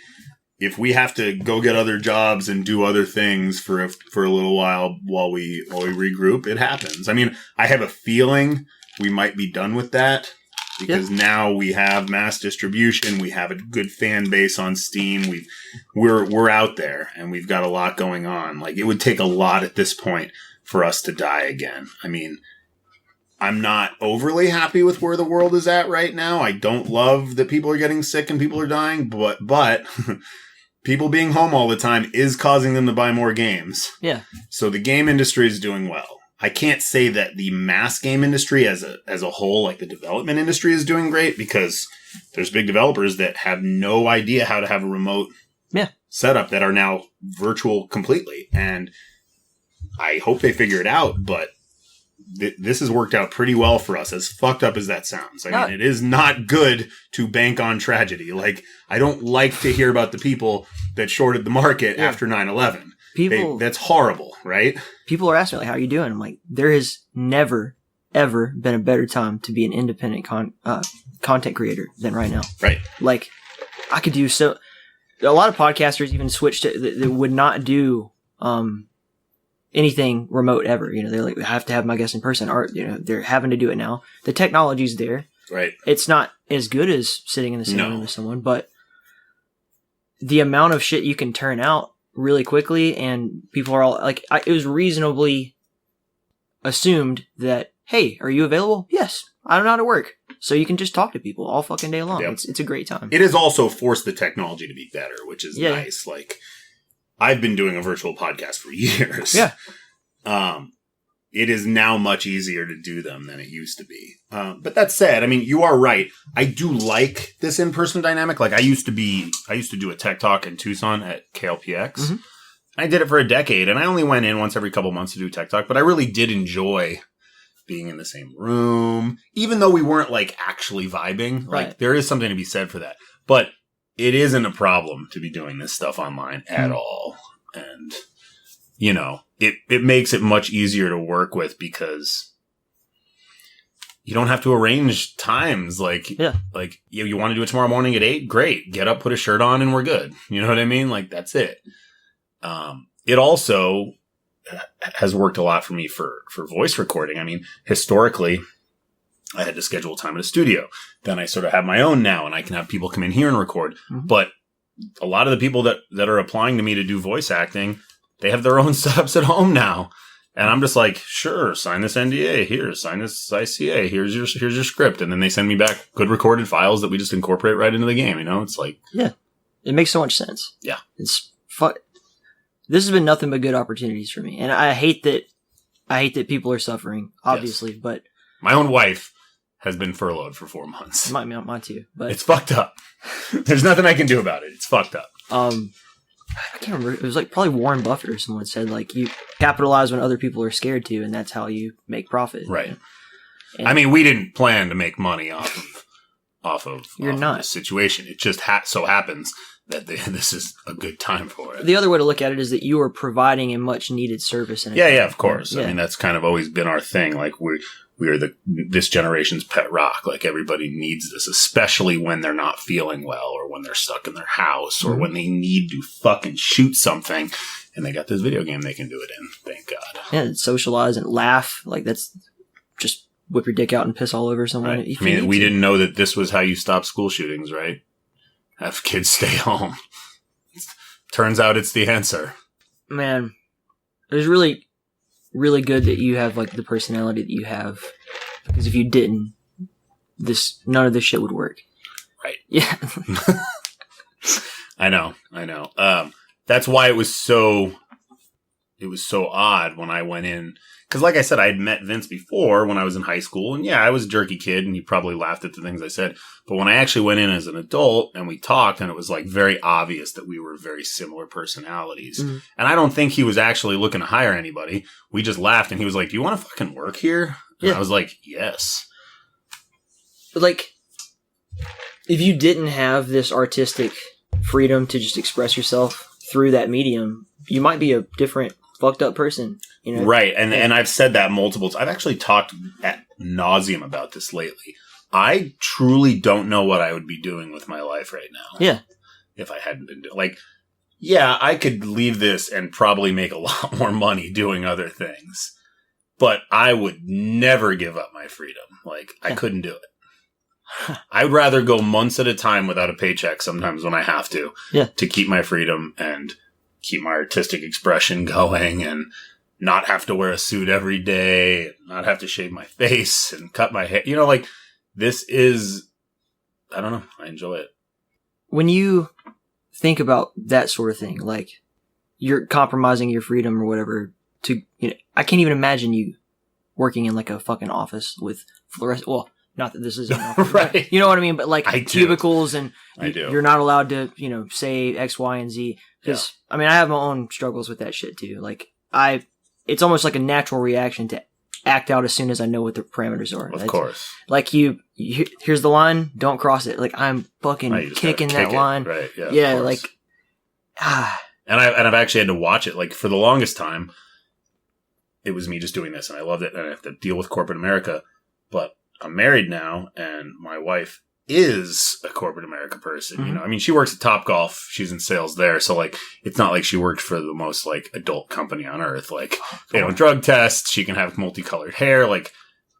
[SPEAKER 2] if we have to go get other jobs and do other things for a little while we regroup, it happens. I mean, I have a feeling we might be done with that because now we have mass distribution, we have a good fan base on Steam, we're out there and we've got a lot going on. Like, it would take a lot at this point for us to die again. I mean, I'm not overly happy with where the world is at right now. I don't love that people are getting sick and people are dying, but people being home all the time is causing them to buy more games.
[SPEAKER 1] Yeah. So
[SPEAKER 2] the game industry is doing well. I can't say that the mass game industry as a whole, like the development industry, is doing great because there's big developers that have no idea how to have a remote setup that are now virtual completely. And I hope they figure it out, but this has worked out pretty well for us, as fucked up as that sounds. I mean, it is not good to bank on tragedy. Like, I don't like to hear about the people that shorted the market after 9/11. That's horrible, right?
[SPEAKER 1] People are asking me, like, how are you doing? I'm like, there has never, ever been a better time to be an independent content creator than right now.
[SPEAKER 2] Right.
[SPEAKER 1] Like, I could do so. A lot of podcasters even switched to, that would not do anything remote ever. You know, they're like, I have to have my guests in person, or, you know, they're having to do it now. The technology's there.
[SPEAKER 2] Right.
[SPEAKER 1] It's not as good as sitting in the same room with someone, but the amount of shit you can turn out really quickly, and people are all like, it was reasonably assumed that, hey, are you available? Yes, I don't know how to work. So you can just talk to people all fucking day long. Yep. It's a great time.
[SPEAKER 2] It has also forced the technology to be better, which is nice. Like, I've been doing a virtual podcast for years.
[SPEAKER 1] Yeah.
[SPEAKER 2] It is now much easier to do them than it used to be. But that said, I mean, you are right. I do like this in-person dynamic. Like, I used to do a tech talk in Tucson at KLPX. Mm-hmm. I did it for a decade, and I only went in once every couple months to do tech talk, but I really did enjoy being in the same room, even though we weren't, like, actually vibing.
[SPEAKER 1] Right.
[SPEAKER 2] Like, there is something to be said for that. But it isn't a problem to be doing this stuff online at all. And, you know, it makes it much easier to work with because you don't have to arrange times. Like, you want to do it tomorrow morning at 8? Great. Get up, put a shirt on, and we're good. You know what I mean? Like, that's it. It also has worked a lot for me for voice recording. I mean, historically, I had to schedule time at a studio. Then I sort of have my own now, and I can have people come in here and record. Mm-hmm. But a lot of the people that are applying to me to do voice acting, they have their own setups at home now. And I'm just like, sure, sign this NDA. Here, sign this ICA. Here's your script. And then they send me back good recorded files that we just incorporate right into the game. You know, it's like...
[SPEAKER 1] Yeah. It makes so much sense.
[SPEAKER 2] Yeah.
[SPEAKER 1] It's fun. This has been nothing but good opportunities for me. And I hate that people are suffering, obviously, but...
[SPEAKER 2] My own wife has been furloughed for 4 months.
[SPEAKER 1] Mine too. But
[SPEAKER 2] it's fucked up. There's nothing I can do about it. It's fucked up.
[SPEAKER 1] I can't remember. It was like probably Warren Buffett or someone said, like, you capitalize when other people are scared to, and that's how you make profit.
[SPEAKER 2] Right. And I mean, we didn't plan to make money off of this situation. It just so happens that this is a good time for it.
[SPEAKER 1] The other way to look at it is that you are providing a much needed service.
[SPEAKER 2] Yeah, of course. Yeah. I mean, that's kind of always been our thing. Like, we are this generation's pet rock. Like, everybody needs this, especially when they're not feeling well, or when they're stuck in their house, or when they need to fucking shoot something, and they got this video game they can do it in. Thank God.
[SPEAKER 1] Yeah, socialize and laugh. Like, that's just whip your dick out and piss all over someone.
[SPEAKER 2] Right. I mean, we didn't know that this was how you stop school shootings, right? Have kids stay home. Turns out it's the answer.
[SPEAKER 1] Man, it was really, really good that you have, like, the personality that you have. Because if you didn't, none of this shit would work.
[SPEAKER 2] Right.
[SPEAKER 1] Yeah.
[SPEAKER 2] I know. That's why it was it was so odd when I went in. Because like I said, I had met Vince before when I was in high school. And yeah, I was a jerky kid and he probably laughed at the things I said. But when I actually went in as an adult and we talked, and it was like very obvious that we were very similar personalities. Mm-hmm. And I don't think he was actually looking to hire anybody. We just laughed and he was like, "Do you want to fucking work here?" And I was like, "Yes."
[SPEAKER 1] But like, if you didn't have this artistic freedom to just express yourself through that medium, you might be a different fucked up person, you know?
[SPEAKER 2] Right. And I've said that multiple times. I've actually talked ad nauseum about this lately. I truly don't know what I would be doing with my life right now.
[SPEAKER 1] Yeah.
[SPEAKER 2] If I hadn't been doing, like, yeah, I could leave this and probably make a lot more money doing other things, but I would never give up my freedom. Like, I couldn't do it. I'd rather go months at a time without a paycheck sometimes when I have to keep my freedom and keep my artistic expression going and not have to wear a suit every day, not have to shave my face and cut my hair. You know, like, this is, I don't know, I enjoy it.
[SPEAKER 1] When you think about that sort of thing, like, you're compromising your freedom or whatever to, you know, I can't even imagine you working in like a fucking office with fluorescent, well, not that this is an office,
[SPEAKER 2] right.
[SPEAKER 1] You know what I mean? But like cubicles and you're not allowed to, you know, say X, Y, and Z. Because, I mean, I have my own struggles with that shit too. Like, it's almost like a natural reaction to act out as soon as I know what the parameters are.
[SPEAKER 2] Of course.
[SPEAKER 1] Like, here's the line, don't cross it. Like, I'm fucking kicking that line.
[SPEAKER 2] Right,
[SPEAKER 1] yeah, like,
[SPEAKER 2] And I've actually had to watch it. Like, for the longest time, it was me just doing this, and I loved it, and I have to deal with corporate America. But I'm married now, and my wife is a corporate America person. Mm-hmm. You know, I mean, she works at Topgolf. She's in sales there. So, like, it's not like she worked for the most, like, adult company on earth. Like, they don't drug test. She can have multicolored hair. Like,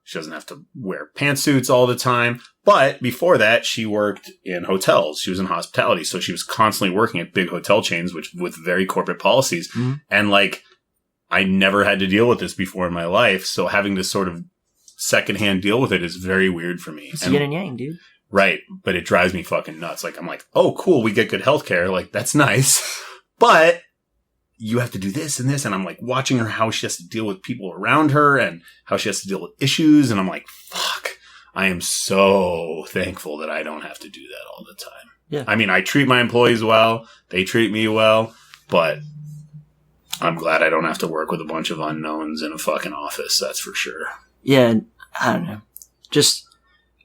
[SPEAKER 2] she doesn't have to wear pantsuits all the time. But before that, she worked in hotels. She was in hospitality. So she was constantly working at big hotel chains, with very corporate policies. Mm-hmm. And, like, I never had to deal with this before in my life. So having to sort of secondhand deal with it is very weird for me.
[SPEAKER 1] It's yin and yang, dude.
[SPEAKER 2] Right. But it drives me fucking nuts. Like, I'm like, oh, cool. We get good healthcare. Like, that's nice. But you have to do this and this. And I'm like watching her, how she has to deal with people around her and how she has to deal with issues. And I'm like, fuck, I am so thankful that I don't have to do that all the time.
[SPEAKER 1] Yeah.
[SPEAKER 2] I mean, I treat my employees well. They treat me well. But I'm glad I don't have to work with a bunch of unknowns in a fucking office. That's for sure.
[SPEAKER 1] Yeah. I don't know. Just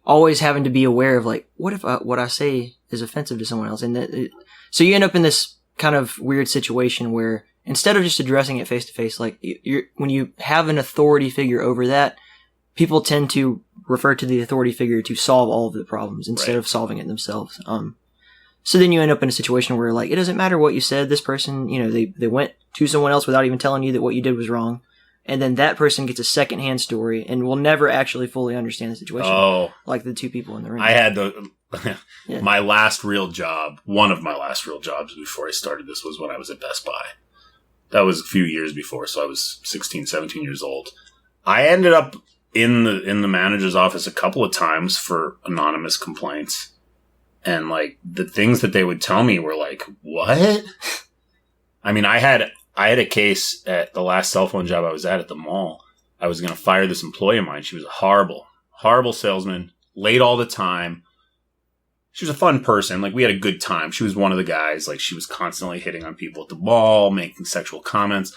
[SPEAKER 1] always having to be aware of, like, what if what I say is offensive to someone else? And so you end up in this kind of weird situation where instead of just addressing it face to face, like, when you have an authority figure over that, people tend to refer to the authority figure to solve all of the problems instead of solving it themselves. So then you end up in a situation where, like, it doesn't matter what you said. This person, you know, they went to someone else without even telling you that what you did was wrong. And then that person gets a secondhand story and will never actually fully understand the situation. Oh. Like the two people in the room.
[SPEAKER 2] I had my last real job, one of my last real jobs before I started this was when I was at Best Buy. That was a few years before, so I was 16, 17 years old. I ended up in the manager's office a couple of times for anonymous complaints. And, like, the things that they would tell me were like, what? I mean, I had a case at the last cell phone job I was at the mall. I was going to fire this employee of mine. She was a horrible, horrible salesman, late all the time. She was a fun person. Like, we had a good time. She was one of the guys. Like, she was constantly hitting on people at the mall, making sexual comments.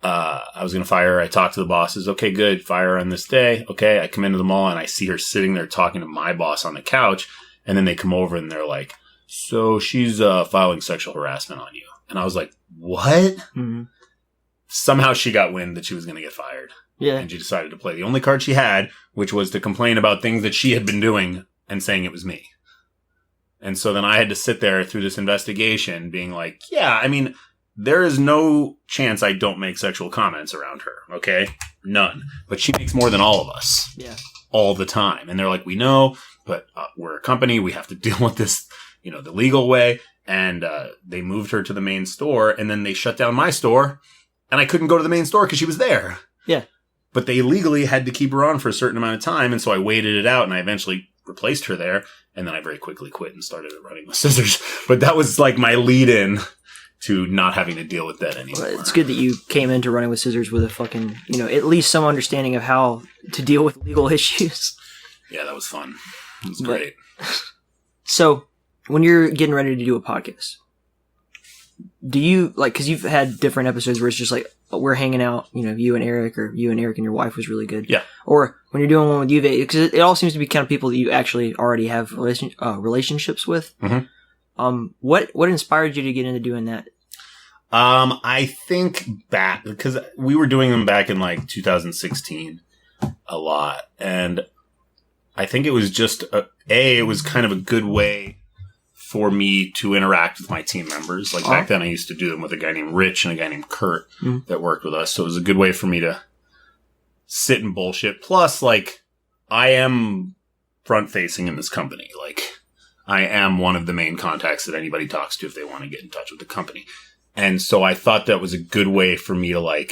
[SPEAKER 2] I was going to fire her. I talked to the bosses. Okay, good. Fire her on this day. Okay. I come into the mall and I see her sitting there talking to my boss on the couch. And then they come over and they're like, so she's filing sexual harassment on you. And I was like, what? Mm-hmm. Somehow she got wind that she was going to get fired.
[SPEAKER 1] Yeah.
[SPEAKER 2] And she decided to play the only card she had, which was to complain about things that she had been doing and saying it was me. And so then I had to sit there through this investigation being like, yeah, I mean, there is no chance I don't make sexual comments around her. Okay. None. But she makes more than all of us.
[SPEAKER 1] Yeah.
[SPEAKER 2] All the time. And they're like, we know, but we're a company. We have to deal with this, you know, the legal way. And they moved her to the main store, and then they shut down my store, and I couldn't go to the main store because she was there.
[SPEAKER 1] Yeah.
[SPEAKER 2] But they legally had to keep her on for a certain amount of time, and so I waited it out, and I eventually replaced her there, and then I very quickly quit and started running with scissors. But that was like my lead-in to not having to deal with that anymore.
[SPEAKER 1] Well, it's good that you came into Running with Scissors with a fucking, at least some understanding of how to deal with legal issues.
[SPEAKER 2] Yeah, that was fun. It was great.
[SPEAKER 1] So, when you're getting ready to do a podcast, do you, because you've had different episodes where it's just we're hanging out, you and Eric, or you and Eric and your wife was really good.
[SPEAKER 2] Yeah.
[SPEAKER 1] Or when you're doing one with you, because it all seems to be kind of people that you actually already have relationships with.
[SPEAKER 2] Mm-hmm.
[SPEAKER 1] What inspired you to get into doing that?
[SPEAKER 2] I think back, because we were doing them back in 2016 a lot. And I think it was just, it was kind of a good way for me to interact with my team members. Back then I used to do them with a guy named Rich and a guy named Kurt that worked with us. So it was a good way for me to sit and bullshit. Plus, I am front facing in this company. I am one of the main contacts that anybody talks to if they want to get in touch with the company. And so I thought that was a good way for me to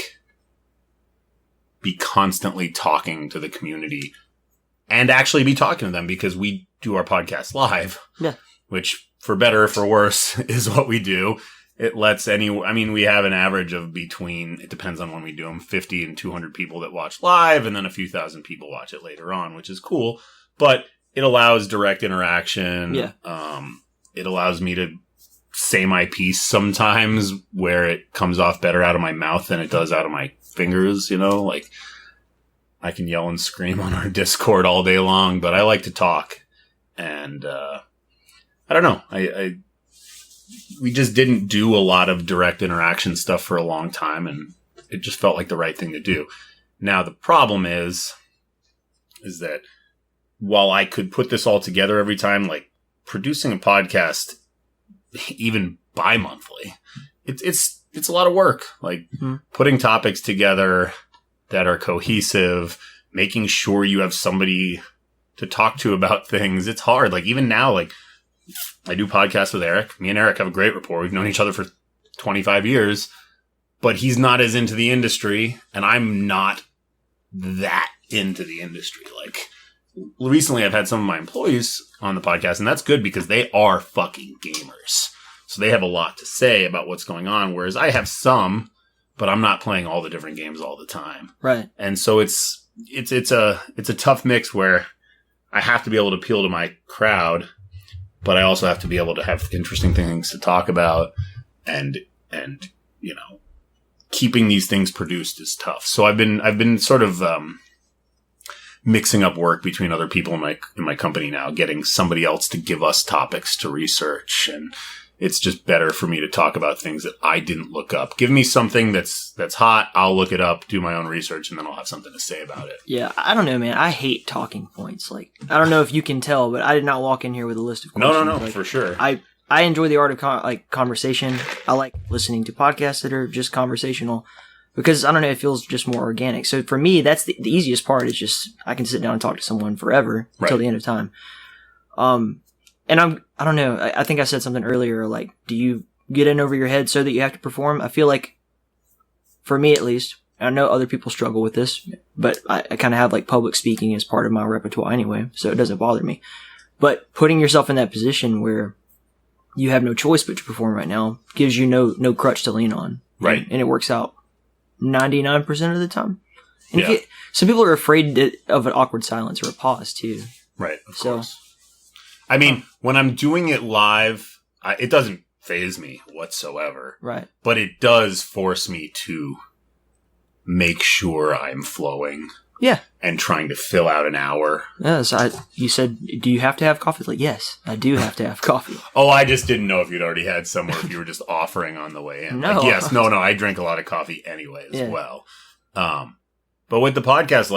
[SPEAKER 2] be constantly talking to the community and actually be talking to them, because we do our podcast live. Yeah. Which, for better or for worse, is what we do. It lets we have an average of between, it depends on when we do them, 50 and 200 people that watch live, and then a few thousand people watch it later on, which is cool. But it allows direct interaction. Yeah. It allows me to say my piece sometimes where it comes off better out of my mouth than it does out of my fingers, I can yell and scream on our Discord all day long, but I like to talk. And, I don't know. We just didn't do a lot of direct interaction stuff for a long time, and it just felt like the right thing to do. Now, the problem is that while I could put this all together every time, producing a podcast, even bi-monthly, it's a lot of work. Putting topics together that are cohesive, making sure you have somebody to talk to about things. It's hard. Even now, I do podcasts with Eric. Me and Eric have a great rapport. We've known each other for 25 years, but he's not as into the industry, and I'm not that into the industry. Recently I've had some of my employees on the podcast, and that's good because they are fucking gamers. So they have a lot to say about what's going on, whereas I have some, but I'm not playing all the different games all the time. Right. And so it's a tough mix where I have to be able to appeal to my crowd, but I also have to be able to have interesting things to talk about, and keeping these things produced is tough. So I've been sort of mixing up work between other people in my company now, getting somebody else to give us topics to research, and it's just better for me to talk about things that I didn't look up. Give me something that's hot, I'll look it up, do my own research, and then I'll have something to say about it.
[SPEAKER 1] Yeah, I don't know, man. I hate talking points. I don't know if you can tell, but I did not walk in here with a list of questions.
[SPEAKER 2] No, for sure.
[SPEAKER 1] I enjoy the art of conversation. I like listening to podcasts that are just conversational because, I don't know, it feels just more organic. So for me, that's the easiest part is just I can sit down and talk to someone forever until the end of time. And I don't know, I think I said something earlier, do you get in over your head so that you have to perform? I feel like, for me at least, I know other people struggle with this, but I kind of have public speaking as part of my repertoire anyway, so it doesn't bother me. But putting yourself in that position where you have no choice but to perform right now gives you no crutch to lean on. Right. And it works out 99% of the time. And some people are afraid of an awkward silence or a pause too.
[SPEAKER 2] Right, of course. When I'm doing it live, it doesn't faze me whatsoever. Right. But it does force me to make sure I'm flowing. Yeah. And trying to fill out an hour.
[SPEAKER 1] Yes. You said, do you have to have coffee? Yes, I do have to have coffee.
[SPEAKER 2] Oh, I just didn't know if you'd already had some or if you were just offering on the way in. No. Yes. No, I drink a lot of coffee anyway as well. But with the podcast,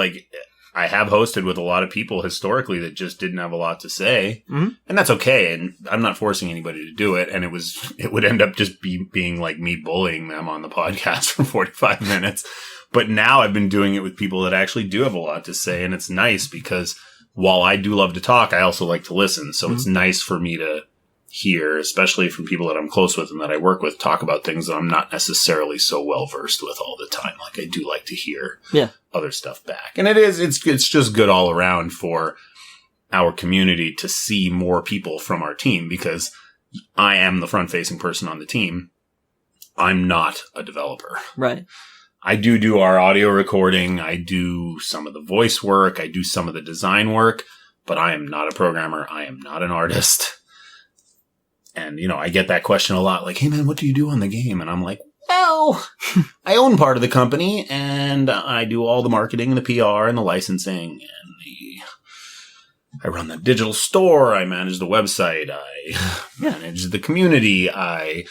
[SPEAKER 2] I have hosted with a lot of people historically that just didn't have a lot to say, and that's okay. And I'm not forcing anybody to do it. And it would end up just being like me bullying them on the podcast for 45 minutes. But now I've been doing it with people that actually do have a lot to say. And it's nice because while I do love to talk, I also like to listen. So it's nice for me to hear, especially from people that I'm close with and that I work with, talk about things that I'm not necessarily so well versed with all the time. I do like to hear other stuff back. And it's just good all around for our community to see more people from our team because I am the front facing person on the team. I'm not a developer.
[SPEAKER 1] Right.
[SPEAKER 2] I do our audio recording. I do some of the voice work. I do some of the design work, but I am not a programmer. I am not an artist. And, I get that question a lot, like, hey man, what do you do on the game? And I'm like, well, I own part of the company and I do all the marketing and the PR and the licensing and I run the digital store. I manage the website. I manage the community. I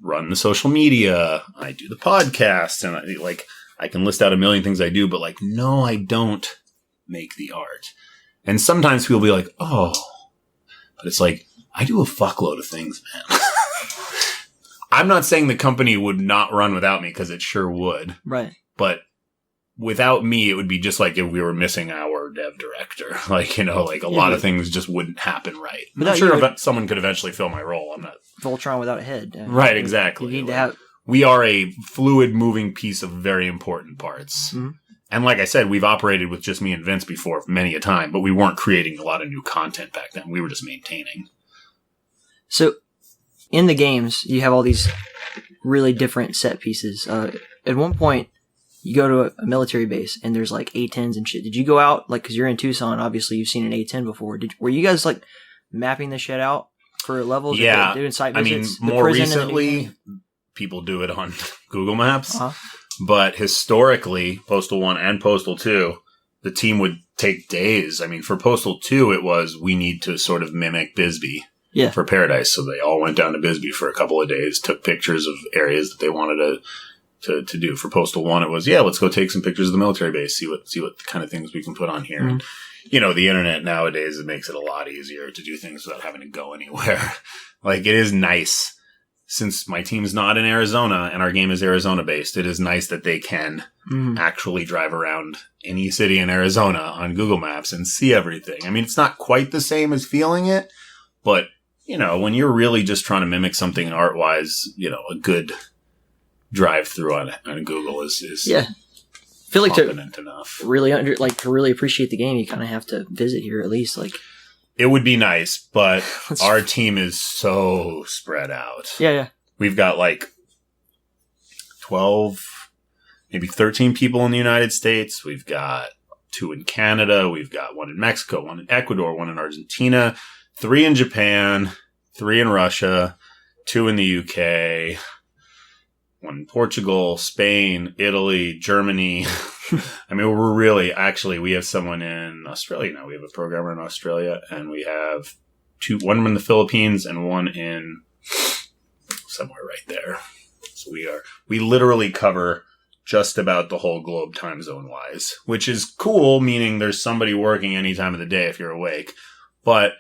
[SPEAKER 2] run the social media. I do the podcast. And I can list out a million things I do, but no, I don't make the art. And sometimes people will be like, oh, but it's like, I do a fuckload of things, man. I'm not saying the company would not run without me because it sure would.
[SPEAKER 1] Right.
[SPEAKER 2] But without me, it would be just like if we were missing our dev director. A lot of things just wouldn't happen right. I'm sure someone could eventually fill my role. I'm not
[SPEAKER 1] Voltron without a head.
[SPEAKER 2] Right, exactly.
[SPEAKER 1] You need to have.
[SPEAKER 2] We are a fluid moving piece of very important parts. Mm-hmm. And like I said, we've operated with just me and Vince before many a time, but we weren't creating a lot of new content back then. We were just maintaining.
[SPEAKER 1] So, in the games, you have all these really different set pieces. At one point, you go to a military base, and there's A-10s and shit. Did you go out, because you're in Tucson, obviously you've seen an A-10 before. Were you guys, mapping this shit out for levels?
[SPEAKER 2] Yeah.
[SPEAKER 1] Doing site visits?
[SPEAKER 2] More recently, people do it on Google Maps. Uh-huh. But historically, Postal 1 and Postal 2, the team would take days. For Postal 2, it was, we need to sort of mimic Bisbee. Yeah. For Paradise. So they all went down to Bisbee for a couple of days, took pictures of areas that they wanted to do. For Postal 1, it was, let's go take some pictures of the military base, see what kind of things we can put on here. Mm-hmm. And, the internet nowadays, it makes it a lot easier to do things without having to go anywhere. It is nice. Since my team's not in Arizona and our game is Arizona based, it is nice that they can actually drive around any city in Arizona on Google Maps and see everything. It's not quite the same as feeling it, but when you're really just trying to mimic something art-wise, a good drive-through on Google is
[SPEAKER 1] I feel like
[SPEAKER 2] competent enough.
[SPEAKER 1] Really to really appreciate the game, you kind of have to visit here at least.
[SPEAKER 2] It would be nice, but our team is so spread out.
[SPEAKER 1] Yeah.
[SPEAKER 2] We've got 12, maybe 13 people in the United States. We've got 2 in Canada. We've got 1 in Mexico, 1 in Ecuador, 1 in Argentina, 3 in Japan, 3 in Russia, 2 in the UK, 1 in Portugal, Spain, Italy, Germany. We're really, we have someone in Australia now. We have a programmer in Australia, and we have 1 in the Philippines and 1 in somewhere right there. So we literally cover just about the whole globe time zone wise, which is cool, meaning there's somebody working any time of the day if you're awake. But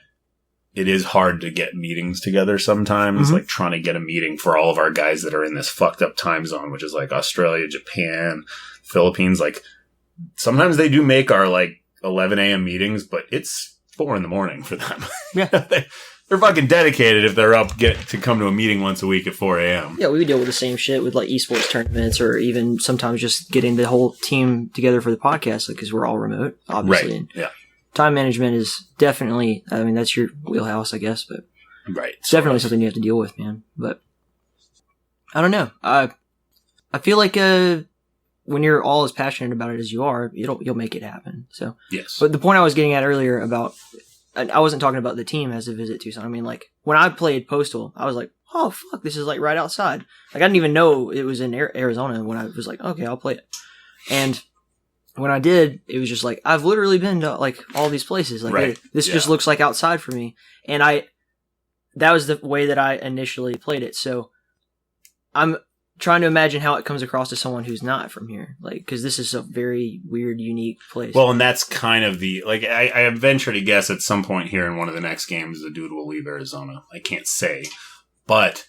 [SPEAKER 2] it is hard to get meetings together sometimes, trying to get a meeting for all of our guys that are in this fucked up time zone, which is Australia, Japan, Philippines. Sometimes they do make our 11 a.m. meetings, but it's 4 a.m. for them. Yeah. They're fucking dedicated if they're up to come to a meeting once a week at 4 a.m.
[SPEAKER 1] Yeah, we deal with the same shit with esports tournaments, or even sometimes just getting the whole team together for the podcast because we're all remote, obviously.
[SPEAKER 2] Right. Yeah.
[SPEAKER 1] Time management is definitely, that's your wheelhouse, I guess, but
[SPEAKER 2] right.
[SPEAKER 1] It's definitely something you have to deal with, man. But I don't know. I feel like when you're all as passionate about it as you are, you'll make it happen. So
[SPEAKER 2] yes.
[SPEAKER 1] But the point I was getting at earlier about, I wasn't talking about the team has to visit Tucson. When I played Postal, I was like, oh fuck, this is right outside. I didn't even know it was in Arizona when I was like, okay, I'll play it. And when I did, it was just I've literally been to all these places.
[SPEAKER 2] Right.
[SPEAKER 1] This just looks like outside for me. And that was the way that I initially played it. So I'm trying to imagine how it comes across to someone who's not from here. Because this is a very weird, unique place.
[SPEAKER 2] Well, and that's kind of the, I venture to guess at some point here in one of the next games, the dude will leave Arizona. I can't say. But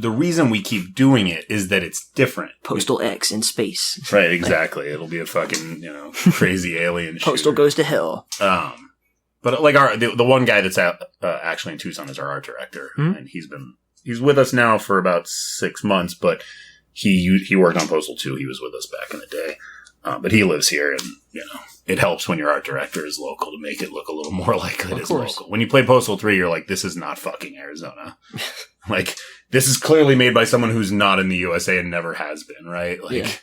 [SPEAKER 2] the reason we keep doing it is that it's different.
[SPEAKER 1] Postal X in space.
[SPEAKER 2] Right, exactly. It'll be a fucking, crazy alien shooter.
[SPEAKER 1] Postal goes to hell.
[SPEAKER 2] But the one guy that's actually in Tucson is our art director, and he's with us now for about 6 months. But he worked on Postal 2. He was with us back in the day, but he lives here, and it helps when your art director is local to make it look a little more like it is local. When you play Postal 3, you're like, this is not fucking Arizona. Like, this is clearly made by someone who's not in the USA and never has been, right? Like,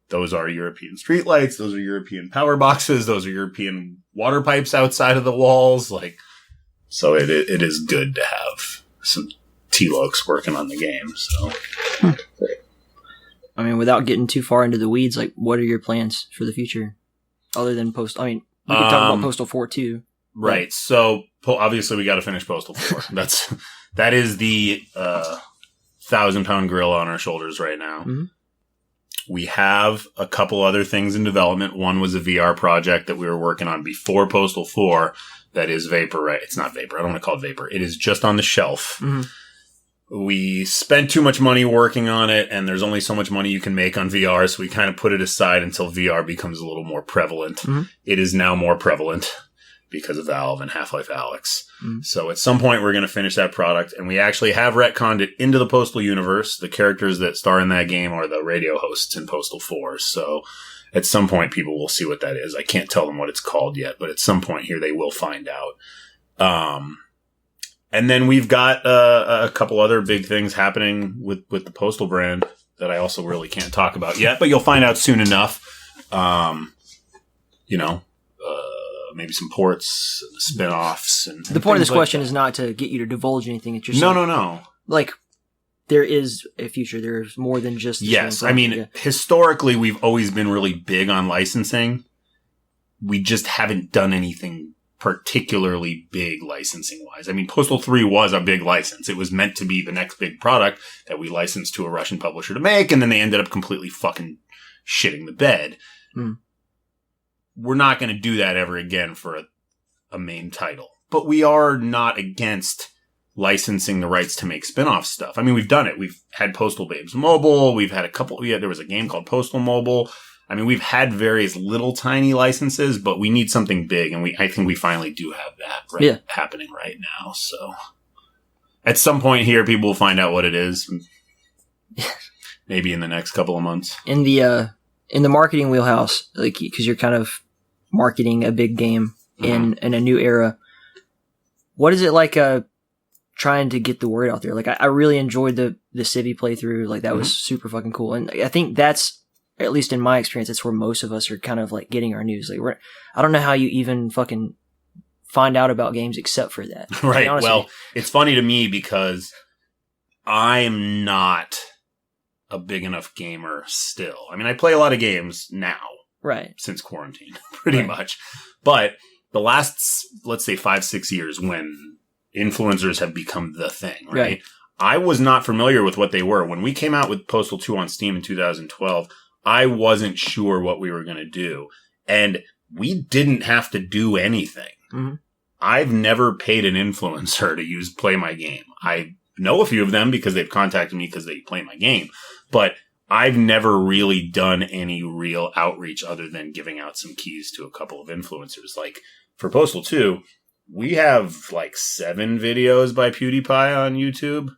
[SPEAKER 2] those are European streetlights. Those are European power boxes. Those are European water pipes outside of the walls. Like, so it is good to have some T-Lokes working on the game. So,
[SPEAKER 1] I mean, without getting too far into the weeds, like, what are your plans for the future other than Postal? I mean, we can talk about Postal 4 too.
[SPEAKER 2] Right. So obviously we got to finish Postal 4. That is the 1,000-pound gorilla on our shoulders right now. Mm-hmm. We have a couple other things in development. One was a VR project that we were working on before Postal 4 that is Vapor, right? It's not Vapor. I don't want to call it Vapor. It is just on the shelf. Mm-hmm. We spent too much money working on it, and there's only so much money you can make on VR, so we kind of put it aside until VR becomes a little more prevalent. Mm-hmm. It is now more prevalent because of Valve and Half-Life Alyx. Mm-hmm. So at some point, we're going to finish that product, and we actually have retconned it into the Postal universe. The characters that star in that game are the radio hosts in Postal 4, so at some point, people will see what that is. I can't tell them what it's called yet, but at some point here, they will find out. And then we've got a couple other big things happening with the Postal brand that I also really can't talk about yet, but you'll find out soon enough. Maybe some ports, spin-offs. And
[SPEAKER 1] the point of this question is not to get you to divulge anything. It's just
[SPEAKER 2] no.
[SPEAKER 1] Like, there is a future. There's more than just this
[SPEAKER 2] yes. I mean, historically, we've always been really big on licensing. We just haven't done anything particularly big licensing-wise. I mean, Postal 3 was a big license. It was meant to be the next big product that we licensed to a Russian publisher to make, and then they ended up completely fucking shitting the bed. Mm. We're not going to do that ever again for a main title. But we are not against licensing the rights to make spin-off stuff. I mean, we've done it. We've had Postal Babes Mobile. We've had a couple. There was a game called Postal Mobile. I mean, we've had various little tiny licenses, but we need something big, and I think we finally do have that happening right now. So at some point here, people will find out what it is. Maybe in the next couple of months.
[SPEAKER 1] In the marketing wheelhouse, like, because you're kind of marketing a big game in a new era, what is it like trying to get the word out there? Like, I really enjoyed the Civi playthrough. Like, that was super fucking cool. And I think that's, at least in my experience, that's where most of us are kind of like getting our news. Like, I don't know how you even fucking find out about games except for that.
[SPEAKER 2] Right. Well, it's funny to me because I'm not a big enough gamer still. I mean, I play a lot of games now.
[SPEAKER 1] Right.
[SPEAKER 2] Since quarantine, pretty much. But the last, let's say 5-6 years when influencers have become the thing, right? I was not familiar with what they were. When we came out with Postal 2 on Steam in 2012, I wasn't sure what we were going to do. And we didn't have to do anything. Mm-hmm. I've never paid an influencer to play my game. I know a few of them because they've contacted me because they play my game. But I've never really done any real outreach other than giving out some keys to a couple of influencers. Like, for Postal 2, we have like 7 videos by PewDiePie on YouTube.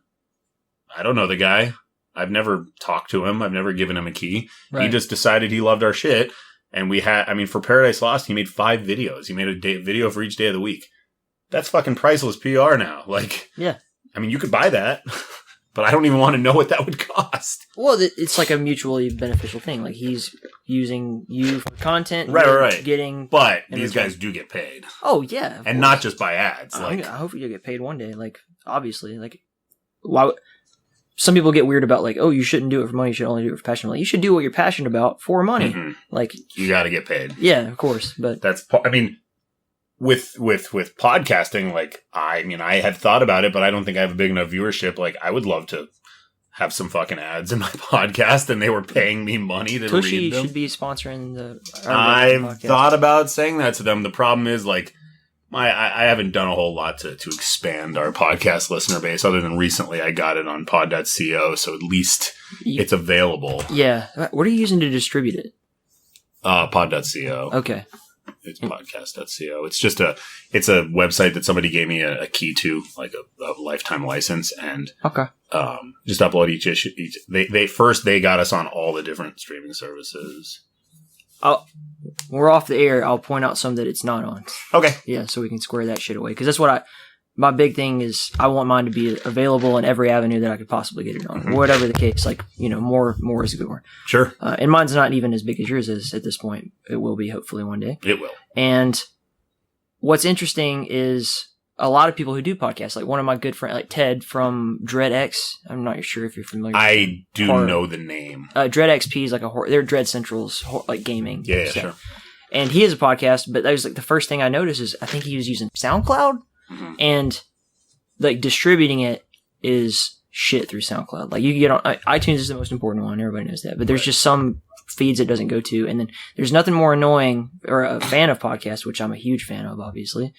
[SPEAKER 2] I don't know the guy. I've never talked to him. I've never given him a key. Right. He just decided he loved our shit. And for Paradise Lost, he made 5 videos. He made a video for each day of the week. That's fucking priceless PR now. Like,
[SPEAKER 1] yeah.
[SPEAKER 2] I mean, you could buy that. But I don't even want to know what that would cost.
[SPEAKER 1] Well, it's like a mutually beneficial thing. Like, he's using you for content.
[SPEAKER 2] Right. But these
[SPEAKER 1] return.
[SPEAKER 2] Guys do get paid.
[SPEAKER 1] Oh, yeah.
[SPEAKER 2] And course. Not just by ads.
[SPEAKER 1] I hope you'll get paid one day. Like, obviously. Like, why? Some people get weird about, like, oh, you shouldn't do it for money. You should only do it for passion. Like, you should do what you're passionate about for money. Mm-hmm. Like,
[SPEAKER 2] you got to get paid.
[SPEAKER 1] Yeah, of course. But
[SPEAKER 2] with podcasting, like, I had thought about it, but I don't think I have a big enough viewership. Like, I would love to have some fucking ads in my podcast, and they were paying me money to
[SPEAKER 1] Tushy
[SPEAKER 2] read them.
[SPEAKER 1] Should be sponsoring the
[SPEAKER 2] I've thought about saying that to them. The problem is, like, I haven't done a whole lot to expand our podcast listener base, other than recently I got it on pod.co, so at least it's available.
[SPEAKER 1] Yeah. What are you using to distribute it?
[SPEAKER 2] Pod.co.
[SPEAKER 1] Okay.
[SPEAKER 2] It's podcast.co. It's just it's a website that somebody gave me a key to, like a lifetime license, and just upload each issue. They got us on all the different streaming services.
[SPEAKER 1] We're off the air. I'll point out some that it's not on.
[SPEAKER 2] Okay.
[SPEAKER 1] Yeah, so we can square that shit away, because that's what my big thing is I want mine to be available in every avenue that I could possibly get it on, whatever the case. Like, more is good.
[SPEAKER 2] Sure.
[SPEAKER 1] And mine's not even as big as yours is at this point. It will be hopefully one day.
[SPEAKER 2] It will.
[SPEAKER 1] And what's interesting is a lot of people who do podcasts, like one of my good friends, like Ted from Jaret-X. I'm not sure if you're familiar.
[SPEAKER 2] I do know the name.
[SPEAKER 1] Jaret-XP is like they're Dread Central's like gaming.
[SPEAKER 2] Yeah,
[SPEAKER 1] stuff.
[SPEAKER 2] sure.
[SPEAKER 1] And he has a podcast, but that was like the first thing I noticed is I think he was using SoundCloud, and like distributing it is shit through SoundCloud. Like you can get on iTunes is the most important one. Everybody knows that, but there's just some feeds it doesn't go to, and then there's nothing more annoying or a fan of podcasts, which I'm a huge fan of, obviously.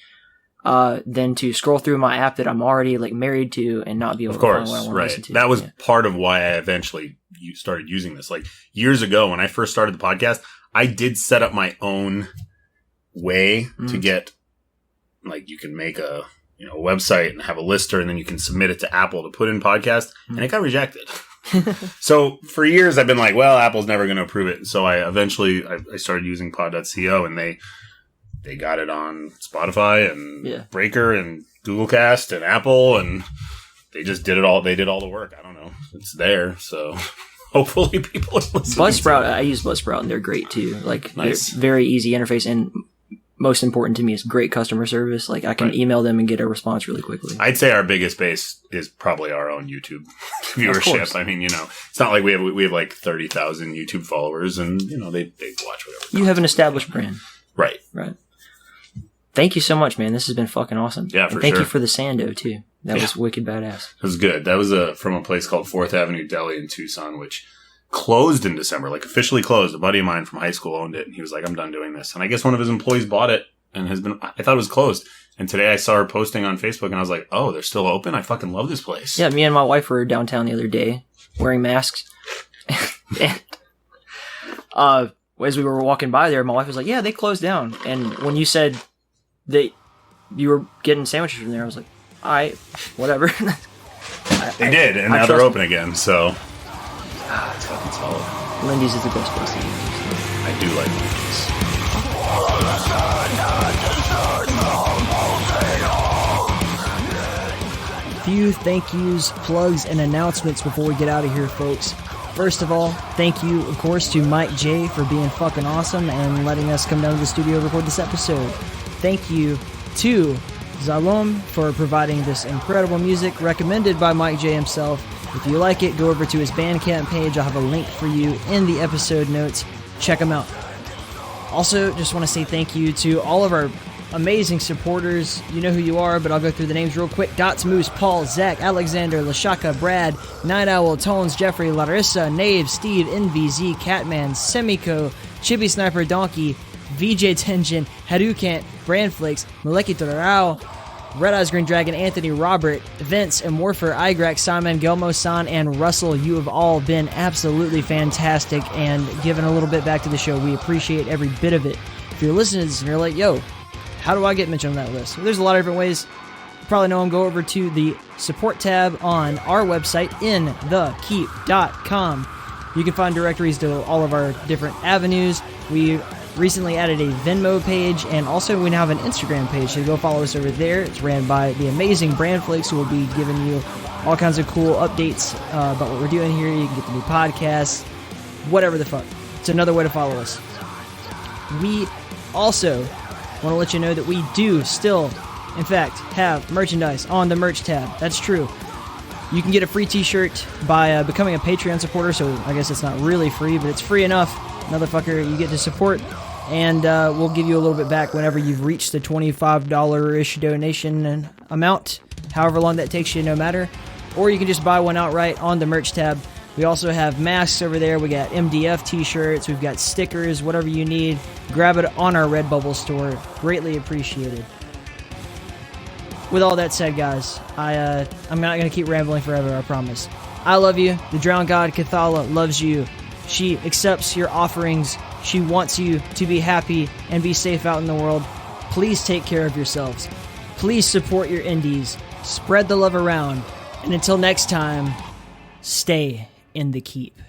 [SPEAKER 1] Than to scroll through my app that I'm already like married to and not be able to find what I want to listen to.
[SPEAKER 2] That was part of why I eventually started using this. Like years ago when I first started the podcast, I did set up my own way to get, like, you can make a website and have a lister, and then you can submit it to Apple to put in podcast, and it got rejected. So for years I've been like, well, Apple's never going to approve it. So I eventually started using pod.co, and they got it on Spotify and Breaker and Google Cast and Apple, and they just did it all. They did all the work. I don't know. It's there. So hopefully people are listening.
[SPEAKER 1] Buzzsprout, I use Buzzsprout, and they're great too. Like,
[SPEAKER 2] nice.
[SPEAKER 1] Very easy interface, and most important to me is great customer service. Like, I can email them and get a response really quickly.
[SPEAKER 2] I'd say our biggest base is probably our own YouTube viewership. I mean, it's not like we have like 30,000 YouTube followers, and they watch whatever.
[SPEAKER 1] You have an established brand.
[SPEAKER 2] Right.
[SPEAKER 1] Thank you so much, man. This has been fucking awesome.
[SPEAKER 2] Yeah, for sure.
[SPEAKER 1] Thank you for the Sando, too. That was wicked badass.
[SPEAKER 2] It was good. That was from a place called 4th Avenue Deli in Tucson, which closed in December, like officially closed. A buddy of mine from high school owned it, and he was like, I'm done doing this. And I guess one of his employees bought it and I thought it was closed. And today I saw her posting on Facebook, and I was like, oh, they're still open? I fucking love this place.
[SPEAKER 1] Yeah, me and my wife were downtown the other day wearing masks. And, as we were walking by there, my wife was like, yeah, they closed down. And when you said that you were getting sandwiches from there, I was like, all right, whatever.
[SPEAKER 2] They did, and now they're open again, so.
[SPEAKER 1] It's fucking solid. Lindy's is the best place to eat.
[SPEAKER 2] I do like Lindy's.
[SPEAKER 1] Few thank yous, plugs, and announcements before we get out of here, folks. First of all, thank you, of course, to MikeJ for being fucking awesome and letting us come down to the studio and record this episode. Thank you to Zalom for providing this incredible music recommended by MikeJ himself. If you like it, go over to his Bandcamp page. I'll have a link for you in the episode notes. Check him out. Also, just want to say thank you to all of our amazing supporters. You know who you are, but I'll go through the names real quick. Dots, Moose, Paul, Zach, Alexander, Lashaka, Brad, Night Owl, Tones, Jeffrey, Larissa, Nave, Steve, NVZ, Catman, Semico, Chibi Sniper, Donkey, VJ Tenjin, Haducant, Brandflakes, Maleki Torao, Red Eyes Green Dragon, Anthony, Robert, Vince, and Morpher, Igrax, Simon, Gelmo-san, and Russell. You have all been absolutely fantastic and given a little bit back to the show. We appreciate every bit of it. If you're listening to this and you're like, yo, how do I get mentioned on that list? Well, there's a lot of different ways. You probably know them. Go over to the support tab on our website, inthekeep.com. You can find directories to all of our different avenues. We recently added a Venmo page, and also we now have an Instagram page, so go follow us over there. It's ran by the amazing Brandflakes, who will be giving you all kinds of cool updates about what we're doing here. You can get the new podcast, whatever the fuck. It's another way to follow us. We also want to let you know that we do still, in fact, have merchandise on the merch tab. That's true. You can get a free t-shirt by becoming a Patreon supporter, so I guess it's not really free, but it's free enough. Motherfucker, you get to support, and we'll give you a little bit back whenever you've reached the $25-ish donation amount, however long that takes you, no matter. Or you can just buy one outright on the merch tab. We also have masks over there. We got MDF t-shirts. We've got stickers, whatever you need. Grab it on our Redbubble store. Greatly appreciated. With all that said, guys, I'm not going to keep rambling forever, I promise. I love you. The Drowned God, Cathala, loves you. She accepts your offerings. She wants you to be happy and be safe out in the world. Please take care of yourselves. Please support your indies. Spread the love around. And until next time, stay in the keep.